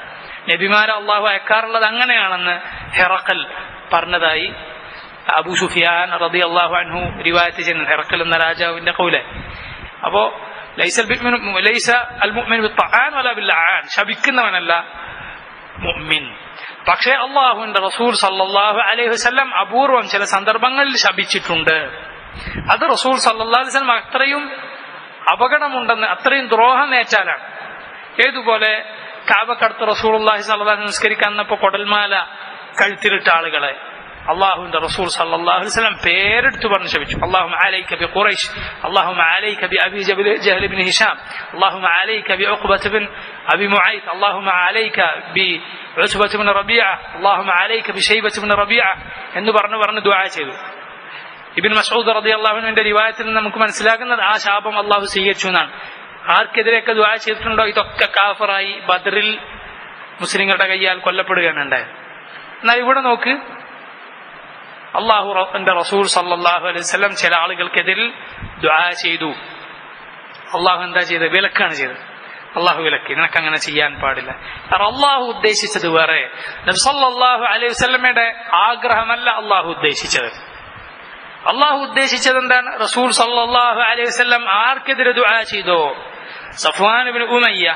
നബിമാരെ അള്ളാഹു അയക്കാറുള്ളത് അങ്ങനെയാണെന്ന് ഹെറക്കൽ പറഞ്ഞതായി അബൂ സുഫിയാൻ റളിയല്ലാഹു അൻഹു റിവായത്ത് ചെയ്യുന്നു. ഹെറക്കൽ എന്ന രാജാവിന്റെ ഖൗല. അപ്പോ ലൈസ അൽ മുഅ്മിനു ബിത്തആൻ വലാ ബില്ലആൻ, ശപിക്കുന്നവനല്ല മുഅ്മിൻ. പക്ഷേ അള്ളാഹുവിന്റെ റസൂൽ സല്ലല്ലാഹു അലൈഹി വസല്ലം അപൂർവം ചില സന്ദർഭങ്ങളിൽ ശപിച്ചിട്ടുണ്ട്. അത് റസൂൽ സല്ലല്ലാഹു അലൈഹി വസല്ലം അത്രയും അപകടമുണ്ടെന്ന്, അത്രയും ദ്രോഹം നേറ്റാലാണ്. ഏതുപോലെ കഅബക്കടുത്ത് റസൂലുള്ളാഹി സ്വല്ലല്ലാഹു അലൈഹി വസല്ലം നിസ്കരിക്കാൻ വന്നപ്പോൾ കൊടൽമാല കഴുത്തിലിട്ട ആളുകളെ അള്ളാഹുവിന്റെ റസൂൽ സല്ലല്ലാഹു അലൈഹി വസല്ലം പേരെടുത്ത് പറഞ്ഞ് ശപിച്ചു. അല്ലാഹുമ്മ അലൈക ബി ഖുറൈശ്, അല്ലാഹുമ്മ അലൈക ബി അബി ജഹൽ ഇബ്നു ഹിശാം, അല്ലാഹുമ്മ അലൈക ബി ഉഖബത ഇബ്ൻ അബി മുഐത്ത്, അല്ലാഹുമ്മ അലൈക ബി ഉസ്ബത ഇബ്നു റബീഅ, അല്ലാഹുമ്മ അലൈക ബി ശൈബത ഇബ്നു റബീഅ എന്ന് പറഞ്ഞ് ദുആ ചെയ്തു. ഇബ്നു മസ്ഊദ് റളിയല്ലാഹു അൻഹുവിന്റെ റിവായത്തിൽ നിന്ന് നമുക്ക് മനസ്സിലാക്കുന്നത് ആ ശാപം അള്ളാഹു സ്വീകരിച്ചു എന്നാണ്. ആർക്കെതിരെയൊക്കെ ദുആ ചെയ്തിട്ടുണ്ടോ ഇതൊക്കെ കാഫറായി ബദറിൽ മുസ്ലിങ്ങളുടെ കയ്യാൽ കൊല്ലപ്പെടുകയാണ് ഉണ്ടായത്. എന്നാൽ ഇവിടെ നോക്ക്, അള്ളാഹുന്റെ റസൂൽ സല്ലല്ലാഹു അലൈഹി വസല്ലം ചില ആളുകൾക്കെതിരിൽ ദുആ ചെയ്തു. അള്ളാഹു എന്താ ചെയ്തത്? വിലക്കാണ് ചെയ്തത്. അള്ളാഹു വിലക്കി, നിനക്ക് അങ്ങനെ ചെയ്യാൻ പാടില്ല. കാരണം അള്ളാഹു ഉദ്ദേശിച്ചത് വേറെ, നബി സല്ലല്ലാഹു അലൈഹി വസല്ലമയുടെ ആഗ്രഹമല്ല അള്ളാഹു ഉദ്ദേശിച്ചത്. അള്ളാഹു ഉദ്ദേശിച്ചത് എന്താണ്? റസൂൽ സല്ലല്ലാഹു അലൈഹി വസല്ലം ആർക്കെതിരെ ദുആ ചെയ്തോ, സഫ്വാൻ ഇബ്നു ഉമയ്യ,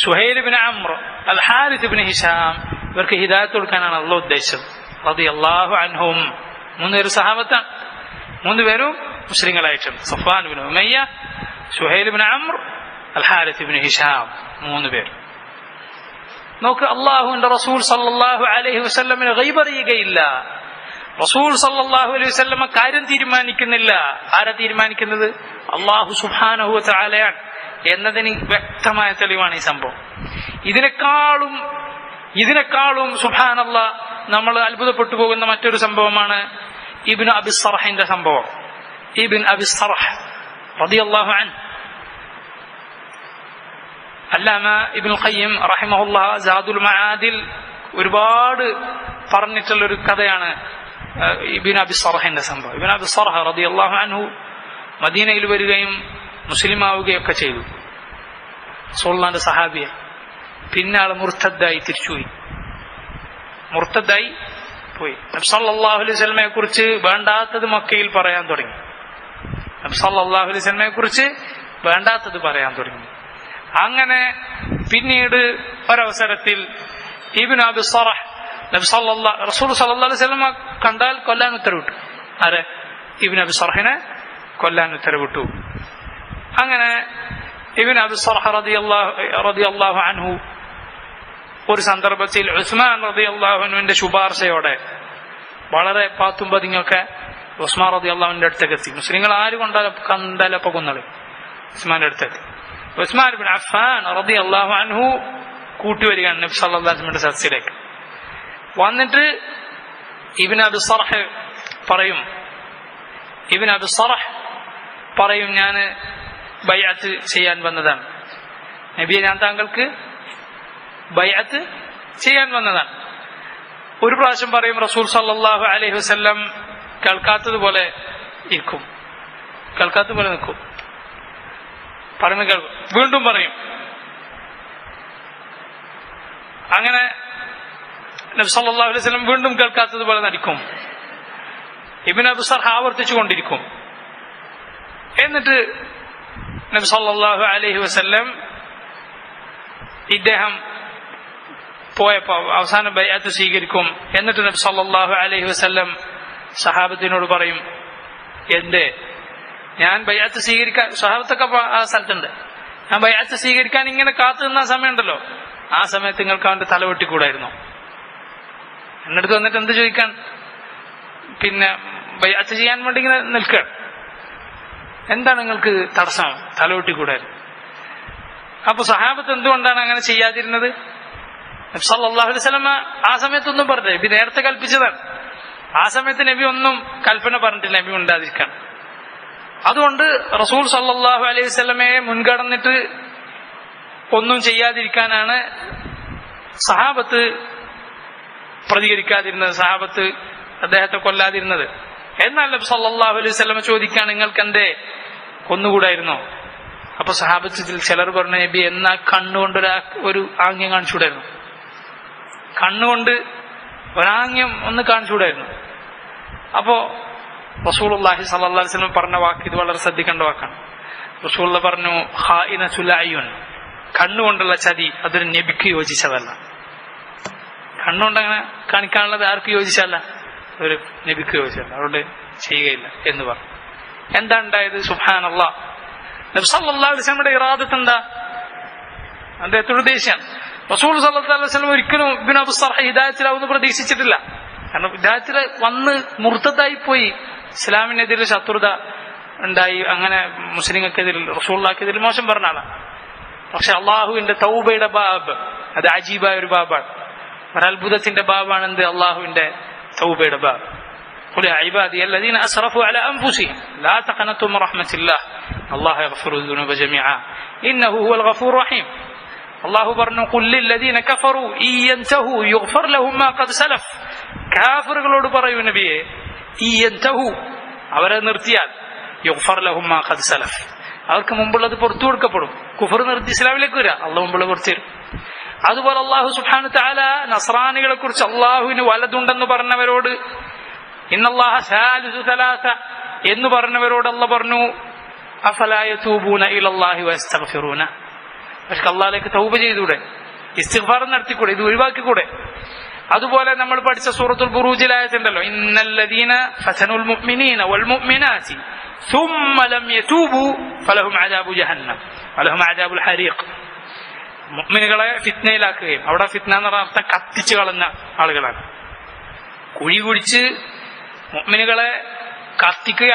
സുഹൈൽ ഇബ്നു അംർ, അൽ ഹാരിസ് ഇബ്നു ഹിശാം, ഇവർക്ക് ഹിദായത്ത് കൊടുക്കാനാണ് അള്ളാഹു ഉദ്ദേശിച്ചത്. റളിയല്ലാഹു അൻഹും, 3 പേര് സഹാബത്താണ്, 3 പേരും മുസ്ലിങ്ങളായിട്ടുണ്ട്. സഫ്വാൻ ഇബ്നു ഉമയ്യ, സുഹൈൽ ഇബ്നു അംർ, അൽ ഹാരിസ് ഇബ്നു ഹിശാം, 3 പേർ. നോക്ക്, അള്ളാഹുവിന്റെ റസൂൽ സല്ലല്ലാഹു അലൈഹി വസല്ലമിന് ഗൈബ് അറിയുകയില്ല. റസൂൽ സല്ലല്ലാഹു അലൈഹി വസല്ലമ കാര്യം തീരുമാനിക്കുന്നില്ല. ആരാ തീരുമാനിക്കുന്നത്? അള്ളാഹു സുബ്ഹാനഹു വ തആലയാണ് എന്നതിന് വ്യക്തമായ തെളിവാണ് ഈ സംഭവം. ഇതിനേക്കാളും സുബ്ഹാനല്ലാഹ് നമ്മൾ അത്ഭുതപ്പെട്ടു പോകുന്ന മറ്റൊരു സംഭവമാണ് ഇബ്നു അബി സർഹിന്റെ സംഭവം. ഇബ്നു അബി സർഹ് റളിയല്ലാഹു അൻഹു അല്ലാമ ഇബ്നുൽ ഖയ്യിം റഹിമഹുല്ലാഹ് സാദുൽ മആദിൽ ഒരുപാട് പറഞ്ഞിട്ടുള്ളൊരു കഥയാണ് ഇബ്നു അബി സർഹിന്റെ സംഭവം. ഇബ്നു അബി സർഹ റളിയല്ലാഹു അൻഹു മദീനയിൽ വരികയും മുസ്ലിം ആവുകയൊക്കെ ചെയ്തു. റസൂലുള്ളാഹിന്റെ സഹാബിയെ. പിന്നെ ആൾ മുർത്തദ്ദായി തിരിച്ചുപോയി. മുർത്തദ്ദായി പോയി. നബി സല്ലല്ലാഹു അലൈഹി വസല്ലമയെ കുറിച്ച് വേണ്ടാത്തത് മക്കയിൽ പറയാൻ തുടങ്ങി. നബി സല്ലല്ലാഹു അലൈഹി വസല്ലമയെ കുറിച്ച് വേണ്ടാത്തത് പറയാൻ തുടങ്ങി. അങ്ങനെ പിന്നീട് ഒരവസരത്തിൽ ഇബ്നു അബി സർഹ് റസൂൽ സല്ലല്ലാഹു അലൈഹി വസല്ലമ കണ്ടാൽ കൊല്ലാൻ ഉത്തരവിട്ടു. ആരെ? ഇബ്നു അബി സർഹിനെ കൊല്ലാൻ ഉത്തരവിട്ടു. അങ്ങനെ ഇബ്നു അബി സർഹ് റളിയല്ലാഹു അൻഹു ഒരു സന്ദർഭത്തിൽ ഉസ്മാൻ റളിയല്ലാഹു അൻഹുവിന്റെ ശുപാർശയോടെ വളരെ പാത്തും പതിങ്ങൊക്കെ ഉസ്മാൻ റളിയല്ലാഹുവിന്റെ അടുത്തേക്ക് എത്തി. മുസ്ലിങ്ങൾ ആര് കണ്ടാലപ്പോ കൊന്നത് ഉസ്മാന്റെ അടുത്തെത്തി. ഉസ്മാൻ ഇബ്നു അഫ്ഫാൻ റളിയല്ലാഹു അൻഹു കൂട്ടിവരികയാണ് നബി സല്ലല്ലാഹു അലൈഹി വസല്ലമയുടെ സദസ്സിലേക്ക്. വന്നിട്ട് ഇബ്നു അബി സർഹ് പറയും ഞാൻ ബൈഅത്ത് ചെയ്യാൻ വന്നതാണ്. നബിയെ, ഞാൻ താങ്കൾക്ക് ബൈഅത്ത് ചെയ്യാൻ വന്നതാണ്. ഒരു പ്രാവശ്യം പറയും റസൂൽ സല്ലല്ലാഹു അലൈഹി വസല്ലം കേൾക്കാത്തതുപോലെ ഇരിക്കും, കേൾക്കാത്തതുപോലെ നിൽക്കും. പറയുന്നത് കേൾക്കും. വീണ്ടും പറയും. അങ്ങനെ നബി സല്ലല്ലാഹു അലൈഹി വസല്ലം വീണ്ടും കേൾക്കാത്തതുപോലെ നടിക്കും. ഇബ്നു അബി സർഹ് ആവർത്തിച്ചു കൊണ്ടിരിക്കും. എന്നിട്ട് നബി സല്ലല്ലാഹു അലൈഹി വസല്ലം ഇദ്ദേഹം പോയപ്പോ അവസാനം ബൈഅത്ത് സ്വീകരിക്കും. എന്നിട്ട് നബി സല്ലല്ലാഹു അലൈഹി വസല്ലം സഹാബത്തിനോട് പറയും, ഞാൻ ബൈഅത്ത് സ്വീകരിക്കാൻ, സഹാബത്തൊക്കെ ആ സ്ഥലത്തുണ്ട്, ഞാൻ ബൈഅത്ത് സ്വീകരിക്കാൻ ഇങ്ങനെ കാത്തു നിന്ന സമയമുണ്ടല്ലോ, ആ സമയത്ത് നിങ്ങൾക്ക് അവന്റെ തലവെട്ടിക്കൂടായിരുന്നു. എന്നടുത്ത് വന്നിട്ട് എന്ത് ചോദിക്കാൻ, പിന്നെ ബൈഅത്ത് ചെയ്യാൻ വേണ്ടി ഇങ്ങനെ നിൽക്കുക, എന്താണ് നിങ്ങൾക്ക് തടസ്സം, തലവെട്ടിക്കൂടായിരുന്നു. അപ്പൊ സഹാബത്ത് എന്തുകൊണ്ടാണ് അങ്ങനെ ചെയ്യാതിരുന്നത്? നബി സല്ലല്ലാഹു അലൈഹി വസല്ലം ആ സമയത്തൊന്നും പറഞ്ഞില്ല. നബി നേരത്തെ കൽപ്പിച്ചതാണ്. ആ സമയത്ത് നബി ഒന്നും കൽപ്പന പറഞ്ഞിട്ടില്ല നബി ഉണ്ടാതിരിക്കാൻ. അതുകൊണ്ട് റസൂൽ സല്ലല്ലാഹു അലൈഹി വസല്ലമയെ മുൻകടന്നിട്ട് ഒന്നും ചെയ്യാതിരിക്കാനാണ് സഹാബത്ത് പ്രതികരിക്കാതിരുന്നത്, സഹാബത്ത് അദ്ദേഹത്തെ കൊല്ലാതിരുന്നത്. എന്നാൽ നബി സല്ലല്ലാഹു അലൈഹി വസല്ലമ ചോദിക്കാൻ, നിങ്ങൾക്ക് എന്തേ കൊന്നുകൂടായിരുന്നോ? അപ്പൊ സഹാബത്തിൽ ചിലർ പറഞ്ഞു, നബി എന്നാ കണ്ണുകൊണ്ട് ഒരു ആംഗ്യം കാണിച്ചുകൂടായിരുന്നു, കണ്ണുകൊണ്ട് ഒരാംഗ്യം ഒന്ന് കാണിച്ചുകൂടായിരുന്നു. അപ്പോ റസൂലുള്ളാഹി സ്വല്ലല്ലാഹു അലൈഹി വസല്ലം പറഞ്ഞ വാക്ക് ഇത് വളരെ ശ്രദ്ധിക്കേണ്ട വാക്കാണ്. റസൂലുള്ള പറഞ്ഞു, ഖായിനത്തുൽ അയ്യുൻ, കണ്ണുകൊണ്ടുള്ള ചതി അതൊരു നബിക്ക് യോജിച്ചതല്ല. കണ്ണുകൊണ്ട് അങ്ങനെ കാണിക്കാനുള്ളത് ആർക്ക് യോജിച്ചല്ല, ഒരു നബിക്ക് യോജിച്ചല്ല, അതുകൊണ്ട് ചെയ്യുകയില്ല എന്ന് പറഞ്ഞു. എന്താ ഉണ്ടായത്? സുബ്ഹാനല്ലാഹ്, നബി സല്ലല്ലാഹു അലൈഹി വസല്ലമയുടെ ഇറാദത്ത് എന്താ? അദ്ദേഹത്തിന്റെ ഉദ്ദേശ്യം. റസൂൽ സല്ലല്ലാഹു അലൈഹി വസല്ലം ഒരിക്കലും ഇബ്നു അബി സർഹ് ഹിദായത്തിലാവുമെന്ന് പ്രതീക്ഷിച്ചിട്ടില്ല. കാരണം ഹിദായത്തിൽ വന്ന് മുർത്തദായി പോയി, ഇസ്ലാമിനെതിരെ ശത്രുത ഉണ്ടായി, അങ്ങനെ മുസ്ലിങ്ങൾക്കെതിരിൽ റസൂലുള്ളാഹിക്കെതിരിൽ മോശം പറഞ്ഞ ആളാണ്. പക്ഷെ അള്ളാഹുവിന്റെ തൗബയുടെ ബാബ് അത് അജീബായ ഒരു ബാബാണ്, ഒരത്ഭുതത്തിന്റെ ബാബാണ്. എന്ത്? അള്ളാഹുവിന്റെ തൗബയുടെ ബാബ്. ഖുൽ യാ ഇബാദി അല്ലദീന അസ്റഫു അലാ അൻഫുസിഹിം ലാ തഖനതു മിൻ റഹ്മത്തില്ലാഹ് അല്ലാഹു യഗ്ഫിറു ദുനൂബ ജമീഅ ഇന്നഹു ഹുവൽ ഗഫൂറുർ റഹീം. അള്ളാഹു പറഞ്ഞു, ഖുൽ ലില്ലദീന കഫറു ഇയൻതഹു യുഗ്ഫർ ലഹും മാ ഖദ് സലഫ്. കാഫിറുകളോട് പറയൂ നബിയെ, ഇയൻതഹു, അവരെ നിർത്തിയാൽ, യുഗ്ഫർ ലഹും മാ ഖദ് സലഫ്, അവർക്ക് മുമ്പുള്ളത് പുറത്തു കൊടുക്കപ്പെടും. കുഫർ നിർത്തി ഇസ്ലാമിലേക്ക് വരിക, അള്ളാഹു മുമ്പുള്ള പുറത്തു തരും. അതുപോലെ അള്ളാഹു സുബ്ഹാനഹു തആല നസ്രാനികളെ കുറിച്ച് അള്ളാഹുവിന് വലതുണ്ടെന്ന് പറഞ്ഞവരോട്, ഇന്നല്ലാഹ സാലിസു സലാസ എന്ന് പറഞ്ഞവരോട് അള്ളാഹു പറഞ്ഞു, അഫലാ യതൂബൂന ഇലല്ലാഹി വയസ്തഗ്ഫിറൂന, പക്ഷെ അള്ളാഹിലേക്ക് തൗബ ചെയ്തുകൂടെ, ഇസ്തിഗ്ഫാർ നടത്തിക്കൂടെ, ഇത് ഒഴിവാക്കിക്കൂടെ? അതുപോലെ നമ്മൾ പഠിച്ച സൂറത്തുൽ ബുറൂജിൽ ആയതുണ്ടല്ലോ, ഇന്നല്ലദീന ഫതനുൽ മുഅ്മിനീന വൽ മുഅ്മിനാതി ثم لم يتوبوا فلهم عذاب جهنم ولهم عذاب الحريق. മുഅ്മിനുകളെ ഫിത്നയിലാക്കുകയും, അവിടെ ഫിത്ന എന്ന് പറഞ്ഞ അർത്ഥം കത്തിച്ചു കളഞ്ഞ ആളുകളാണ്. കുഴി കുഴിച്ച് മുഅ്മിനുകളെ കത്തിക്കുക,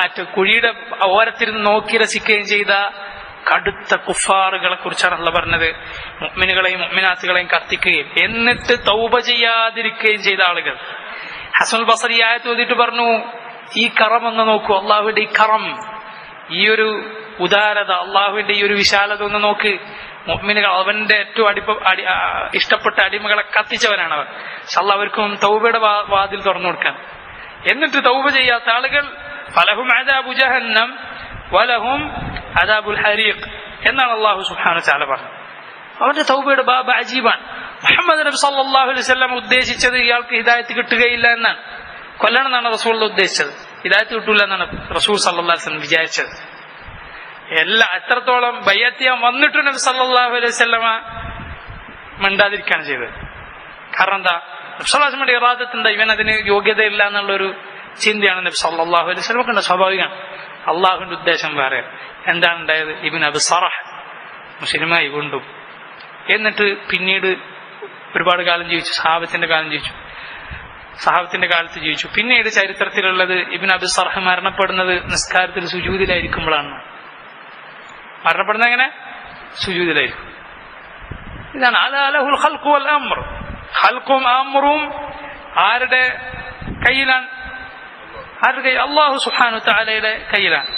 അത് കുഴിയുടെ ഓരത്തിരുന്ന് നോക്കി രസിക്കുകയും ചെയ്ത കടുത്ത കുഫാറുകളെ കുറിച്ചാണ് അള്ളാഹു പറഞ്ഞത്. മുഅ്മിനുകളെയും മുഅ്മിനാത്തുകളെയും കത്തിക്കുകയും എന്നിട്ട് തൗബ ചെയ്യാതിരിക്കുകയും ചെയ്ത ആളുകൾ. ഹസനുൽ ബസരി ആയത്ത് ഓതിയിട്ട് പറഞ്ഞു, ഈ കറം ഒന്ന് നോക്കൂ, അള്ളാഹുവിന്റെ ഈ കറം, ഈ ഒരു ഉദാരത, അള്ളാഹുവിന്റെ ഈ ഒരു വിശാലത ഒന്ന് നോക്ക്. മുഅ്മിനുകൾ അവന്റെ ഏറ്റവും ഇഷ്ടപ്പെട്ട അടിമകളെ കത്തിച്ചവരാണ് അവർ. അല്ലാഹു അവർക്കും തൗബയുടെ വാതിൽ തുറന്നു കൊടുക്കാൻ. എന്നിട്ട് തൗബ ചെയ്യാത്ത ആളുകൾ ഫലഹും അദാബു ജഹന്നം വലഹും അദാബുൽ ഹരീഖ് എന്നാണ് അല്ലാഹു സുബ്ഹാനഹു വ തആല പറഞ്ഞത്. അവന്റെ തൗബയുടെ ബാബ് അജീബാണ്. മുഹമ്മദ് നബി സല്ലല്ലാഹു അലൈഹി വസല്ലം ഉദ്ദേശിച്ചത് ഇയാൾക്ക് ഹിദായത്ത് കിട്ടുകയില്ല എന്നാണ്, കൊല്ലണം എന്നാണ് റസൂൽ ഉദ്ദേശിച്ചത്. ഹിദായത്ത് കിട്ടൂല എന്നാണ് റസൂൽ സല്ലല്ലാഹു അലൈഹി വസല്ലം വിചാരിച്ചത്. എത്രത്തോളം ബയ്യത്ത് ചെയ്യാൻ വന്നിട്ട് നബി സല്ലല്ലാഹു അലൈഹി വസല്ലമ മിണ്ടാതിരിക്കുകയാണ് ചെയ്തത്. കാരണം എന്താ? നബി സല്ലല്ലാഹു അലൈഹി വസല്ലമയുടെ ഇറാദത്ത് എന്താ? ഇവൻ അതിന് യോഗ്യതയില്ല എന്നുള്ളൊരു ചിന്തയാണ് നബി സല്ലല്ലാഹു അലൈഹി വസല്ലമക്ക് സ്വാഭാവികമാണ്. അള്ളാഹുവിന്റെ ഉദ്ദേശം വേറെ. എന്താണ് ഉണ്ടായത്? ഇബ്നു അബി സറഹ് മുസ്ലിമായി കൊണ്ടും എന്നിട്ട് പിന്നീട് ഒരുപാട് കാലം ജീവിച്ചു, സഹാബത്തിന്റെ കാലത്ത് ജീവിച്ചു. പിന്നീട് ചരിത്രത്തിലുള്ളത് ഇബ്നു അബി സറഹ് മരണപ്പെടുന്നത് നിസ്കാരത്തിൽ സുജൂദിലായിരിക്കുമ്പോഴാണ്. മരണപ്പെടുന്നത് എങ്ങനെ? സുജൂദിലായിരിക്കും. ഇതാണ് അലഹുൽ ഖൽഖു വൽ അംർ. ഖൽഖും അംറും ആരുടെ കയ്യിലാണ്? ആരുടെ കയ്യിൽ? അല്ലാഹു സുബ്ഹാനഹു വ തആലയുടെ കയ്യിലാണ്.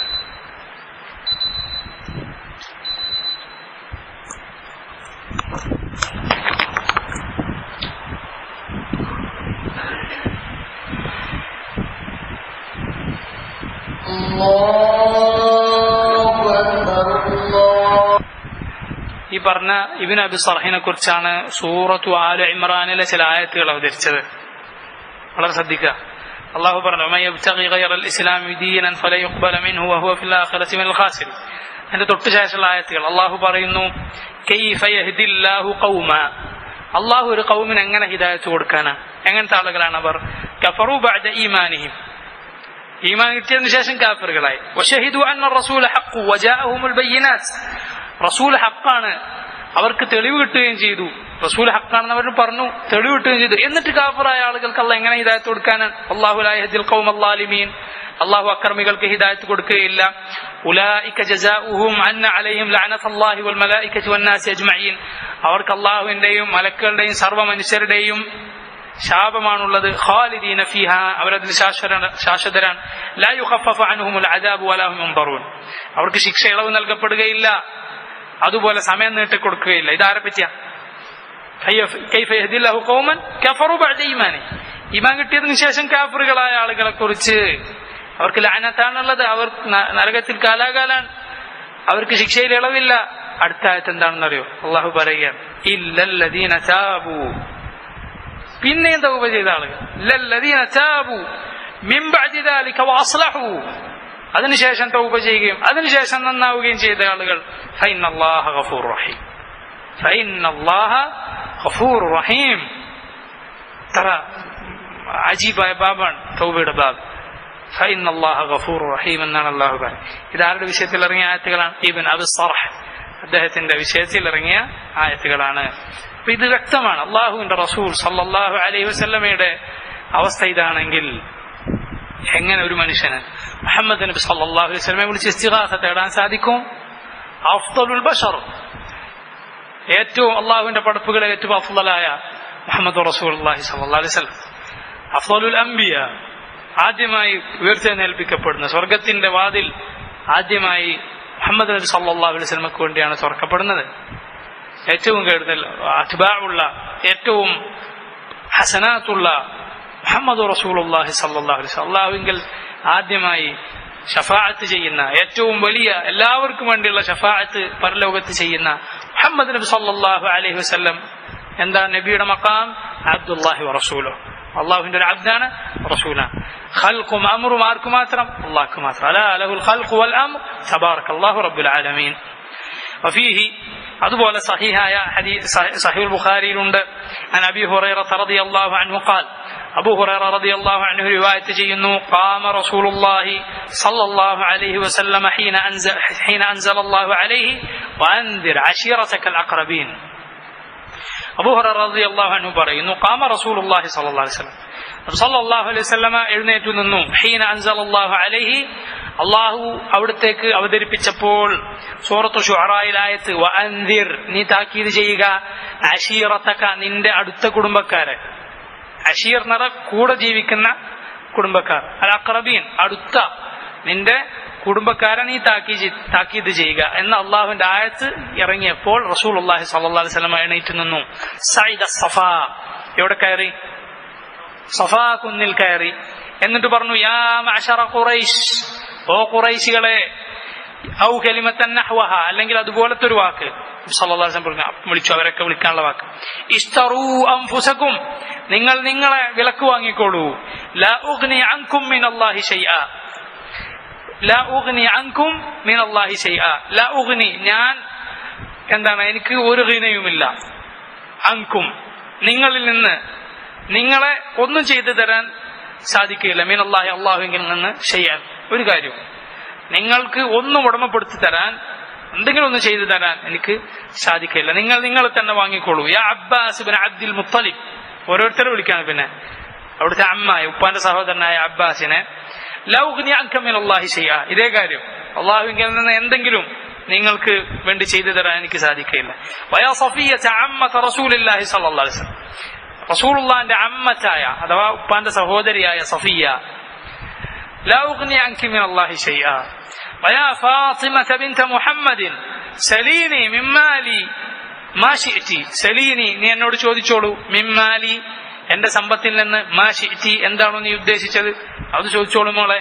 ഈ പറഞ്ഞ ഇബ്നു അബി സർഹിനെ കുറിച്ചാണ് സൂറത്തു ആല ഇമ്രാനിലെ ചില ആയത്തുകൾ അവതരിച്ചത്. വളരെ ശ്രദ്ധിക്കുക. അള്ളാഹു പറഞ്ഞു വമൻ യബ്തഗി ഗൈറൽ ഇസ്ലാമി ദീനൻ ഫലൻ യുഖ്ബല മിൻഹു വഹുവ ഫിൽ ആഖിറതി മിനൽ ഖാസിരീൻ. അതിന്റെ തൊട്ട് ശേഷമുള്ള ആയത്തുകൾ അള്ളാഹു പറയുന്നു കൈഫ യഹ്ദില്ലാഹു ഖൗമ. അള്ളാഹു ഒരു ഖൗമിന് എങ്ങനെ ഹിദായത്ത് കൊടുക്കാനാണ്? എങ്ങനത്തെ ആളുകളാണ് അവർ? കഫറു ബഅദ ഈമാനിഹിം, ഈമാൻ കിട്ടിയതിനു ശേഷം കാഫിറുകളായി. വശഹിദു അന്ന റസൂല ഹഖ്ഖു വജാഅഹുമുൽ ബയ്യിനാത്ത്. റസൂൽ ഹഖാണ്, അവർക്ക് തെളിവ് കിട്ടുകയും ചെയ്തു. റസൂൽ ഹഖാണെന്ന് അവർ പറഞ്ഞു, തെളിവ് കിട്ടുകയും ചെയ്തു. എന്നിട്ട് കാഫിറായ ആളുകൾക്ക് അള്ളാഹ് എങ്ങനെ ഹിദായത്ത് കൊടുക്കാനാണ്? അല്ലാഹു ലാ യഹ്ദിൽ ഖൗമൽ ളാലിമീൻ. അള്ളാഹു അക്രമികൾക്ക് ഹിദായത്ത് കൊടുക്കുകയില്ല. ഉലൈക ജസാഉഹും അന്ന അലൈഹിം ലഅനത്തുല്ലാഹി വൽ മലായികതി വന്നാസി അജ്മഈൻ. അവർക്ക് അള്ളാഹുവിന്റെയും മലക്കുകളുടെയും സർവ്വ മനുഷ്യരുടെയും ശാപമാണുള്ളത്. ഖാലിദീന ഫീഹാ, അവരതിൽ ശാശ്വതരാണ്. ലാ യുഖഫഫു അൻഹുമുൽ അദാബു വലാ ഹും യുൻദറൂൻ. അവർക്ക് ശിക്ഷ ഇളവ് നൽകപ്പെടുകയില്ല, അതുപോലെ സമയം നീട്ടിക്കൊടുക്കുകയില്ല. ഇതാരെ പറ്റിയാ? കൈഫ യഹ്ദില്ലാഹു ഖൗമൻ കഫറു ബഅദ ഈമാനിഹിം. ഈമാൻ കിട്ടിയതിനു ശേഷം കാഫിറുകളായ ആളുകളെ കുറിച്ച് അവർക്ക് ലഅനത്താണുള്ളത്, അവർ നരകത്തിൽ കാലാകാലാണ്, അവർക്ക് ശിക്ഷയിൽ ഇളവില്ല. അടുത്ത ആയത്ത് എന്താണെന്ന് അറിയോ? അള്ളാഹു പറയുകയാണ് ഇല്ലല്ലദീന താബു. പിന്നെയും തൗബ ചെയ്ത ആളുകൾ. ഇല്ലല്ലദീന താബു മിൻ ബഅദി ദാലിക വഅസ്ലഹു. അതിനുശേഷം തൗബ ചെയ്യുകയും അതിനുശേഷം നന്നാവുകയും ചെയ്ത ആളുകൾ ഫഇന്നല്ലാഹ ഗഫൂറുർ റഹീം. ഫഇന്നല്ലാഹ ഗഫൂറുർ റഹീം. തറ അജീബായ ബാബാണ് തൗബയുടെ ബാബ്. ഫഇന്നല്ലാഹ ഗഫൂറുർ റഹീം എന്നാണ് അല്ലാഹു പറയുന്നത്. ഇതാരുടെ വിഷയത്തിൽ ഇറങ്ങിയ ആയത്തുകളാണ്? ഇബ്നു അബി സർഹ് അദ്ദേഹത്തിന്റെ വിഷയത്തിൽ ഇറങ്ങിയ ആയത്തുകളാണ്. അപ്പൊ ഇത് വ്യക്തമാണ്. അള്ളാഹുവിന്റെ റസൂൽ സല്ലല്ലാഹു അലൈഹി വസല്ലമയുടെ അവസ്ഥ ഇതാണെങ്കിൽ എങ്ങനെ ഒരു മനുഷ്യന് മുഹമ്മദ് നബി സല്ലല്ലാഹു അലൈഹി വസല്ലമയെ വിളിച്ച് ഇസ്തിഗാസ തേടാൻ സാധിക്കും? അഫ്ദലുൽ ബശർ, ഏറ്റവും അള്ളാഹുവിന്റെ പടപ്പുകളെ ഏറ്റവും അഫ്ദലായ മുഹമ്മദ് റസൂലുള്ളാഹി സല്ലല്ലാഹു അലൈഹി വസല്ലം, അഫ്ദലുൽ അംബിയ, ആദ്യമായി ഉയർത്തെഴുന്നേൽപ്പിക്കപ്പെടുന്ന സ്വർഗത്തിന്റെ വാതിൽ ആദ്യമായി മുഹമ്മദ് നബി സല്ലല്ലാഹു അലൈഹി വസല്ലമക്ക് വേണ്ടിയാണ് തുറക്കപ്പെടുന്നത്. ഏറ്റവും കൂടുതൽ അത്ബാഉള്ള, ഏറ്റവും ഹസനാത്തുള്ള മുഹമ്മദ് റസൂലുള്ളാഹി സല്ലല്ലാഹു അലൈഹി വസല്ലം, അല്ലാഹുവിങ്കൽ ആദ്യമായി ഷഫാഅത്ത് ചെയ്യുന്ന, ഏറ്റവും വലിയ എല്ലാവർക്കും വേണ്ടിയുള്ള ഷഫാഅത്ത് പരലോകത്ത് ചെയ്യുന്ന മുഹമ്മദ് നബി സല്ലല്ലാഹു അലൈഹി വസല്ലം എന്താ നബിയുടെ മഖാം? അബ്ദുല്ലാഹി വറസൂലുഹു, അള്ളാഹുവിന്റെ ഒരു അബ്ദാണ്, റസൂലാണ്. ഖൽഖും അംറും ആർക്ക് മാത്രം? അല്ലാഹുക്ക് മാത്രം. അലാ ലഹുൽ ഖൽഖു വൽ അംർ തബാറകല്ലാഹു റബ്ബുൽ ആലമീൻ. വഫീഹി, അതുപോലെ സഹീഹായ ഹദീസ് സഹീഹുൽ ബുഖാരിയിലുണ്ട്. അൻ അബീ ഹുറൈറ റളിയല്ലാഹു അൻഹു ഖാൽ, അബൂ ഹുറൈറ റളിയല്ലാഹു അൻഹു റിവായത്ത് ചെയ്യുന്നു, ഖാമ റസൂലുള്ളാഹി സല്ലല്ലാഹു അലൈഹി വസല്ലം ഹീന അൻസലല്ലാഹു അലൈഹി വഅൻദിർ അശീറതകൽ അഖ്റബീൻ. അബൂ ഹുറൈറ റളിയല്ലാഹു അൻഹു പറയുന്നു, ഖാമ റസൂലുള്ളാഹി സല്ലല്ലാഹു അലൈഹി വസല്ലം, നബി സല്ലല്ലാഹു അലൈഹി വസല്ലം എഴുന്നേറ്റു നിന്നു. ഹീന അൻസലല്ലാഹു അലൈഹി, അള്ളാഹു അവിടത്തേക്ക് അവതരിപ്പിച്ചപ്പോൾ സൂറത്തു ശുഅറായിലെ ആയത്ത് വഅൻദിർ, നീ താക്കീത് ചെയ്യുക, അശീറതക, നിന്റെ അടുത്ത കുടുംബക്കാരെ. അശീർ എന്ന കൂടെ ജീവിക്കുന്ന കുടുംബക്കാർ, അൽ അഖ്റബീൻ, അടുത്ത നിന്റെ കുടുംബക്കാരെ നീ താക്കീത് ചെയ്യുക എന്ന അള്ളാഹുവിന്റെ ആയത്ത് ഇറങ്ങിയപ്പോൾ റസൂലുള്ളാഹി സ്വല്ലല്ലാഹു അലൈഹി വസല്ലം എണീറ്റ് നിന്നു. സൈദ സഫാ, എവിടെ കയറി? സഫാ കുന്നിൽ കയറി. എന്നിട്ട് പറഞ്ഞു, യാ മഅശറ ഖുറൈശ്, ഓ ഖുറൈശികളെ, ഔ കലിമത്തൻ നഹ്വഹ, അല്ലെങ്കിൽ അതുപോലത്തെ ഒരു വാക്ക് സല്ലല്ലാഹു അലൈഹി വസല്ലം വിളിച്ചു, അവരൊക്കെ വിളിക്കാനുള്ള വാക്ക്. ഇഷ്തറൂ അൻഫുസകും, നിങ്ങൾ നിങ്ങളെ വിലക്ക് വാങ്ങിക്കോളൂ. ലാ ഉഗ്നി അൻകും മിനല്ലാഹി ശൈആ, ലാ ഉഗ്നി അൻകും മിനല്ലാഹി ശൈആ. ലാ ഉഗ്നി, ഞാൻ എന്താണ്, എനിക്ക് ഒരു ഗിനയുമില്ല. അൻകും, നിങ്ങളിൽ നിന്ന്, നിങ്ങളെ ഒന്നും ചെയ്തു തരാൻ സാധിക്കില്ല. മിനല്ലാഹി, അല്ലാഹുവിൽ നിന്ന് ശൈആൻ, ഒരു കാര്യം നിങ്ങൾക്ക് ഒന്നും ഉടമപ്പെടുത്തി തരാൻ, എന്തെങ്കിലും ഒന്ന് ചെയ്തു തരാൻ എനിക്ക് സാധിക്കില്ല. നിങ്ങൾ തന്നെ വാങ്ങിക്കോളൂ. യാ അബ്ബാസ് ഇബ്നു അബ്ദുൽ മുത്തലിബ്, ഓരോരുത്തരെ വിളിക്കാണ്. പിന്നെ അവിടുത്തെ അമ്മായ, ഉപ്പാന്റെ സഹോദരനായ അബ്ബാസിനെ, ലാ ഉഗ്നി അൻക മിനല്ലാഹി ശൈആ, ഇതേ കാര്യം, അല്ലാഹുവിൽ നിന്ന് എന്തെങ്കിലും നിങ്ങൾക്ക് വേണ്ടി ചെയ്തു തരാൻ എനിക്ക് സാധിക്കില്ല. വയാ സഫിയ്യത അമ്മത റസൂലുള്ളാഹി സ്വല്ലല്ലാഹു അലൈഹി വസല്ലം, റസൂലുള്ളാഹിന്റെ അമ്മത്തായ അഥവാ ഉപ്പാന്റെ സഹോദരിയായ സഫിയ, ലാ ഉഗ്നി അൻക മിനല്ലാഹി ശൈആ. വയാ ഫാത്തിമത ബിൻത മുഹമ്മദിൻ സലീനി മിമ്മാലി മാ ശിഅതി, സലീനി, നീ എന്നോട് ചോദിച്ചോളൂ, മിമ്മാലി, എന്റെ സമ്പത്തിൽ നിന്ന്, മാ ശിഅതി, എന്താണോ നീ ഉദ്ദേശിച്ചത് അത് ചോദിച്ചോളൂ മോളെ.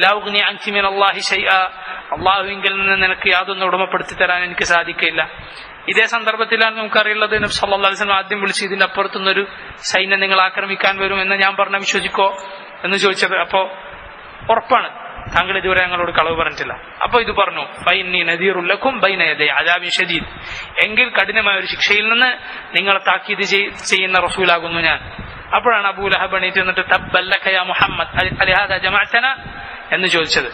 ലാ ഉഗ്നി അൻക മിനല്ലാഹി ശൈആ, അല്ലാഹുവിൽ നിന്ന് നിനക്ക് യാതൊന്നും ഉടമപ്പെടുത്തി തരാൻ എനിക്ക് സാധിക്കില്ല. ഇതേ സന്ദർഭത്തിലാണ് നമുക്കറിയുള്ളത്, നബി സല്ലല്ലാഹു അലൈഹി വസല്ലം ആദ്യം വിളിച്ച് ഇതിന്റെ അപ്പുറത്തുനിന്നൊരു സൈന്യം നിങ്ങൾ ആക്രമിക്കാൻ വരും എന്ന് ഞാൻ പറഞ്ഞ വിശ്വസിക്കോ എന്ന് ചോദിച്ചത്. അപ്പോ ഉറപ്പാണ്, താങ്കൾ ഇതുവരെ ഞങ്ങളോട് കളവ് പറഞ്ഞിട്ടില്ല. അപ്പൊ ഇത് പറഞ്ഞു, ഫൈന്നി നദീറുൽ ലക്കും ബൈന യദൈ അദാബിൻ ശദീദ്, എങ്കിൽ കഠിനമായ ഒരു ശിക്ഷയിൽ നിന്ന് നിങ്ങളെ താക്കീത് ചെയ്യുന്ന റസൂലാകുന്നു ഞാൻ. അപ്പോഴാണ് അബൂ ലഹബ് എണീറ്റ് എന്നിട്ട് തബ്ബൻ ലക യാ മുഹമ്മദ് അലിഹാദാ ജമഅതന എന്ന് ചോദിച്ചത്.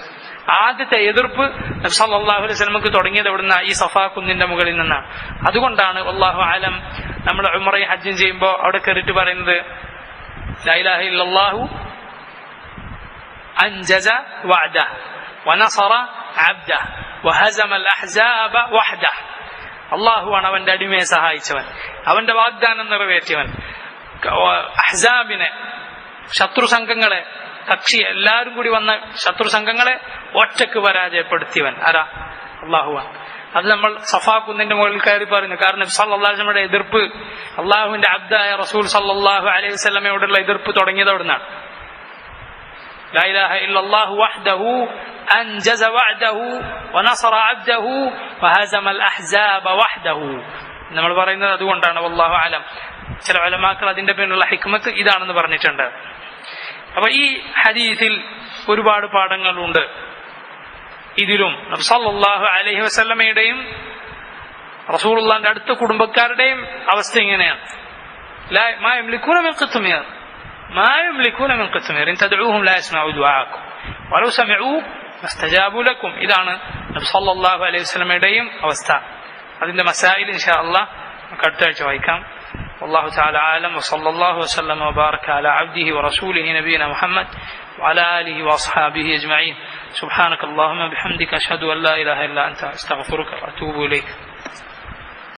ആദ്യത്തെ എതിർപ്പ് നബി സല്ലല്ലാഹു അലൈഹി വസല്ലമക്ക് തുടങ്ങിയത് എവിടുന്ന? ഈ സഫാ കുന്നിന്റെ മുകളിൽ നിന്നാണ്. അതുകൊണ്ടാണ് വല്ലാഹു അലം നമ്മൾ ഉംറയും ഹജ്ജും ചെയ്യുമ്പോൾ അവിടെ കയറിയിട്ട് പറയുന്നത്, ലാ ഇലാഹ ഇല്ലല്ലാഹു അൻജസ വഅദഹു വനസറ അബ്ദഹു വഹസമൽ അഹ്സാബ വഹദഹു. അല്ലാഹുവാണ് അവന്റെ അടിമയെ സഹായിച്ചവൻ, അവന്റെ വാഗ്ദാനം നിറവേറ്റിയവൻ, അഹ്സാബിനെ, ശത്രു സംഘങ്ങളെ, കക്ഷി എല്ലാവരും കൂടി വന്ന ശത്രു സംഘങ്ങളെ ഒറ്റക്ക് പരാജയപ്പെടുത്തിയവൻ ആരാ? അല്ലാഹുവാണ്. അത് നമ്മൾ സഫാ കുന്നിന്റെ മുകളിൽ കയറി പറയുന്നു. കാരണം നബി സല്ലല്ലാഹു അലൈഹി വസല്ലമയുടെ എതിർപ്പ്, അല്ലാഹുവിന്റെ അബ്ദായ റസൂൽ സല്ലല്ലാഹു അലൈഹി വസല്ലമയോടുള്ള എതിർപ്പ് തുടങ്ങിയത് അവിടുന്നാണ്. ലാ ഇലാഹ ഇല്ലല്ലാഹു വഹ്ദഹു അൻജസ വഅദഹു വനസറ അബ്ദഹു വഹസമൽ അഹ്സാബ വഹ്ദഹു. നമ്മൾ പറയുന്നത് അതുകൊണ്ടാണ്. വല്ലാഹു അലം. ചില ഉലമാക്കൾ അതിന്റെ പിന്നിലുള്ള ഹിക്മത്ത് ഇതാണെന്ന് പറഞ്ഞിട്ടുണ്ട്. അപ്പൊ ഈ ഹദീസിൽ ഒരുപാട് പാഠങ്ങളുണ്ട്. ഇതിലും നബി സല്ലല്ലാഹു അലൈഹി വസല്ലമയുടെയും റസൂലുള്ളാഹിന്റെ അടുത്ത കുടുംബക്കാരുടെയും അവസ്ഥ ഇങ്ങനെയാണ്. മാ യംലികൂന മിൻ ഖിത്മിർ, മാ യംലികൂന മിൻ ഖിത്മിർ ഇൻ തദ്ഊഹും ലാ യസ്മഉ ദുആഅക്കും വലൗ സമിഉ മസ്തജാബു ലക്കും. ഇതാണ് നബി സല്ലല്ലാഹു അലൈഹി വസല്ലമയുടെയും അവസ്ഥ. അതിന്റെ മസായിൽ ഇൻഷാ അല്ലാഹ് നമുക്ക് അടുത്ത ആഴ്ച വായിക്കാം. والله تعالى أعلم، وصلى الله وسلم وبارك على عبده ورسوله نبينا محمد وعلى آله وأصحابه أجمعين. سبحانك اللهم وبحمدك أشهد أن لا إله إلا أنت أستغفرك وأتوب إليك.